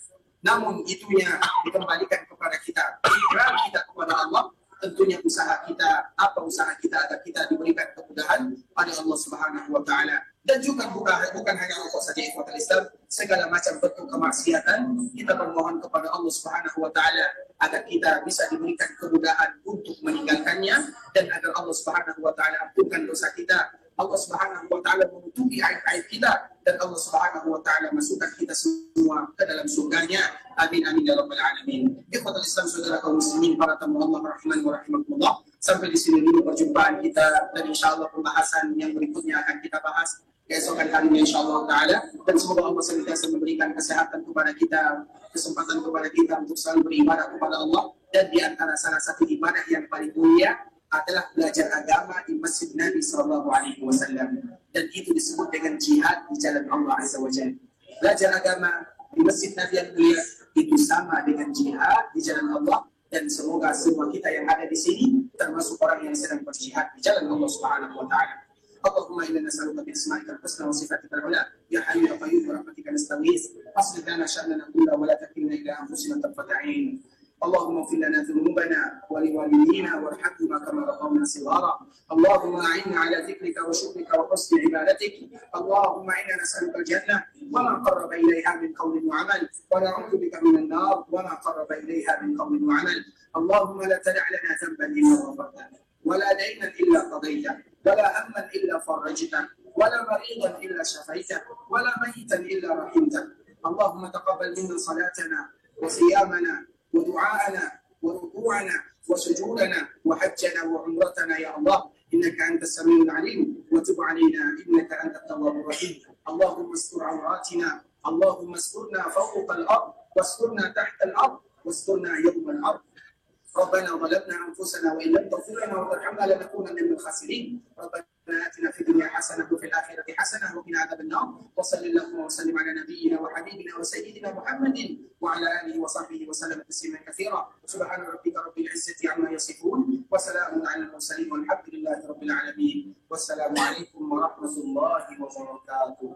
Namun itunya dikembalikan kepada kita, ikrar kita kepada Allah, tentunya usaha kita, apa usaha kita agar kita diberikan kemudahan pada Allah Subhanahu wa taala. Dan juga bukan hanya rokok saja ikhwatul Islam, segala macam bentuk kemaksiatan kita bermohon kepada Allah Subhanahu wa taala agar kita bisa diberikan kemudahan untuk meninggalkannya, dan agar Allah Subhanahu wa taala ampunkan dosa kita, Allah Subhanahu wa taala menutupi aib-aib kita, dan Allah Subhanahu wa taala masukkan kita semua ke dalam surganya. Amin amin ya rabbal alamin. Ikhwatul Islam, saudara kaum muslimin, para tamu Allah rahimani wa rahimakumullah, sampai di sini dulu perjumpaan kita, dan insyaallah pembahasan yang berikutnya akan kita bahas keesokan harinya insyaallah taala. Dan semoga Allah senantiasa memberikan kesehatan kepada kita, kesempatan kepada kita untuk selalu beribadah kepada Allah. Dan di antara salah satu ibadah yang paling mulia adalah belajar agama di Masjid Nabi sallallahu alaihi wasallam, dan itu disebut dengan jihad di jalan Allah Azza wa Jalla. Belajar agama di Masjid Nabi yang mulia itu sama dengan jihad di jalan Allah, dan semoga semua kita yang ada di sini termasuk orang yang sedang berjihad di jalan Allah Subhanahu wa taala. Allahumma inna nas'aluka bi asma'ika al-husna wa sifatika al-ula, ya hayyu ya qayyum bi rahmatika nastaghits, aslih lana sha'nana kullahu wa la takilna ila anfusina tarfata 'ain. اللهم اغفر لنا ذنوبنا ولوالدينا وارحمهما كما ربونا صغارا. اللهم أعنا على ذكرك وشكرك وحسن عبادتك. اللهم إنا نسألك الجنة وما قرب إليها من قول وعمل، ونعوذ بك من النار وما قرب إليها من قول وعمل. اللهم لا تدع لنا ذنبا إلا غفرته، ولا دينا إلا قضيته، ولا هما إلا فرجته، ولا مريضا إلا شفيته، ولا ميتا إلا رحمته. اللهم تقبل منا صلاتنا وصيامنا ودعاءنا وركوعنا وسجودنا وحجنا وعمرتنا يا الله، إنك أنت السميع العليم، وتب علينا إنك أنت التواب الرحيم. اللهم استر عوراتنا، اللهم استرنا فوق الأرض، واسترنا تحت الأرض، واسترنا يوم الأرض. ربنا ظلمنا أنفسنا وإن لم تغفر لنا وترحمنا لنكونن من الخاسرين. ربنا آتنا في الدنيا حسنة وفي الآخرة حسنة وقنا عذاب النار. وصل اللهم وسلم على نبينا وحبيبنا وسيدنا محمد وعلى آله وصحبه وسلم تسليما كثيرا. سبحان ربك رب العزة عما يصفون، وسلام على المرسلين، والحمد لله رب العالمين. والسلام عليكم ورحمة الله وبركاته.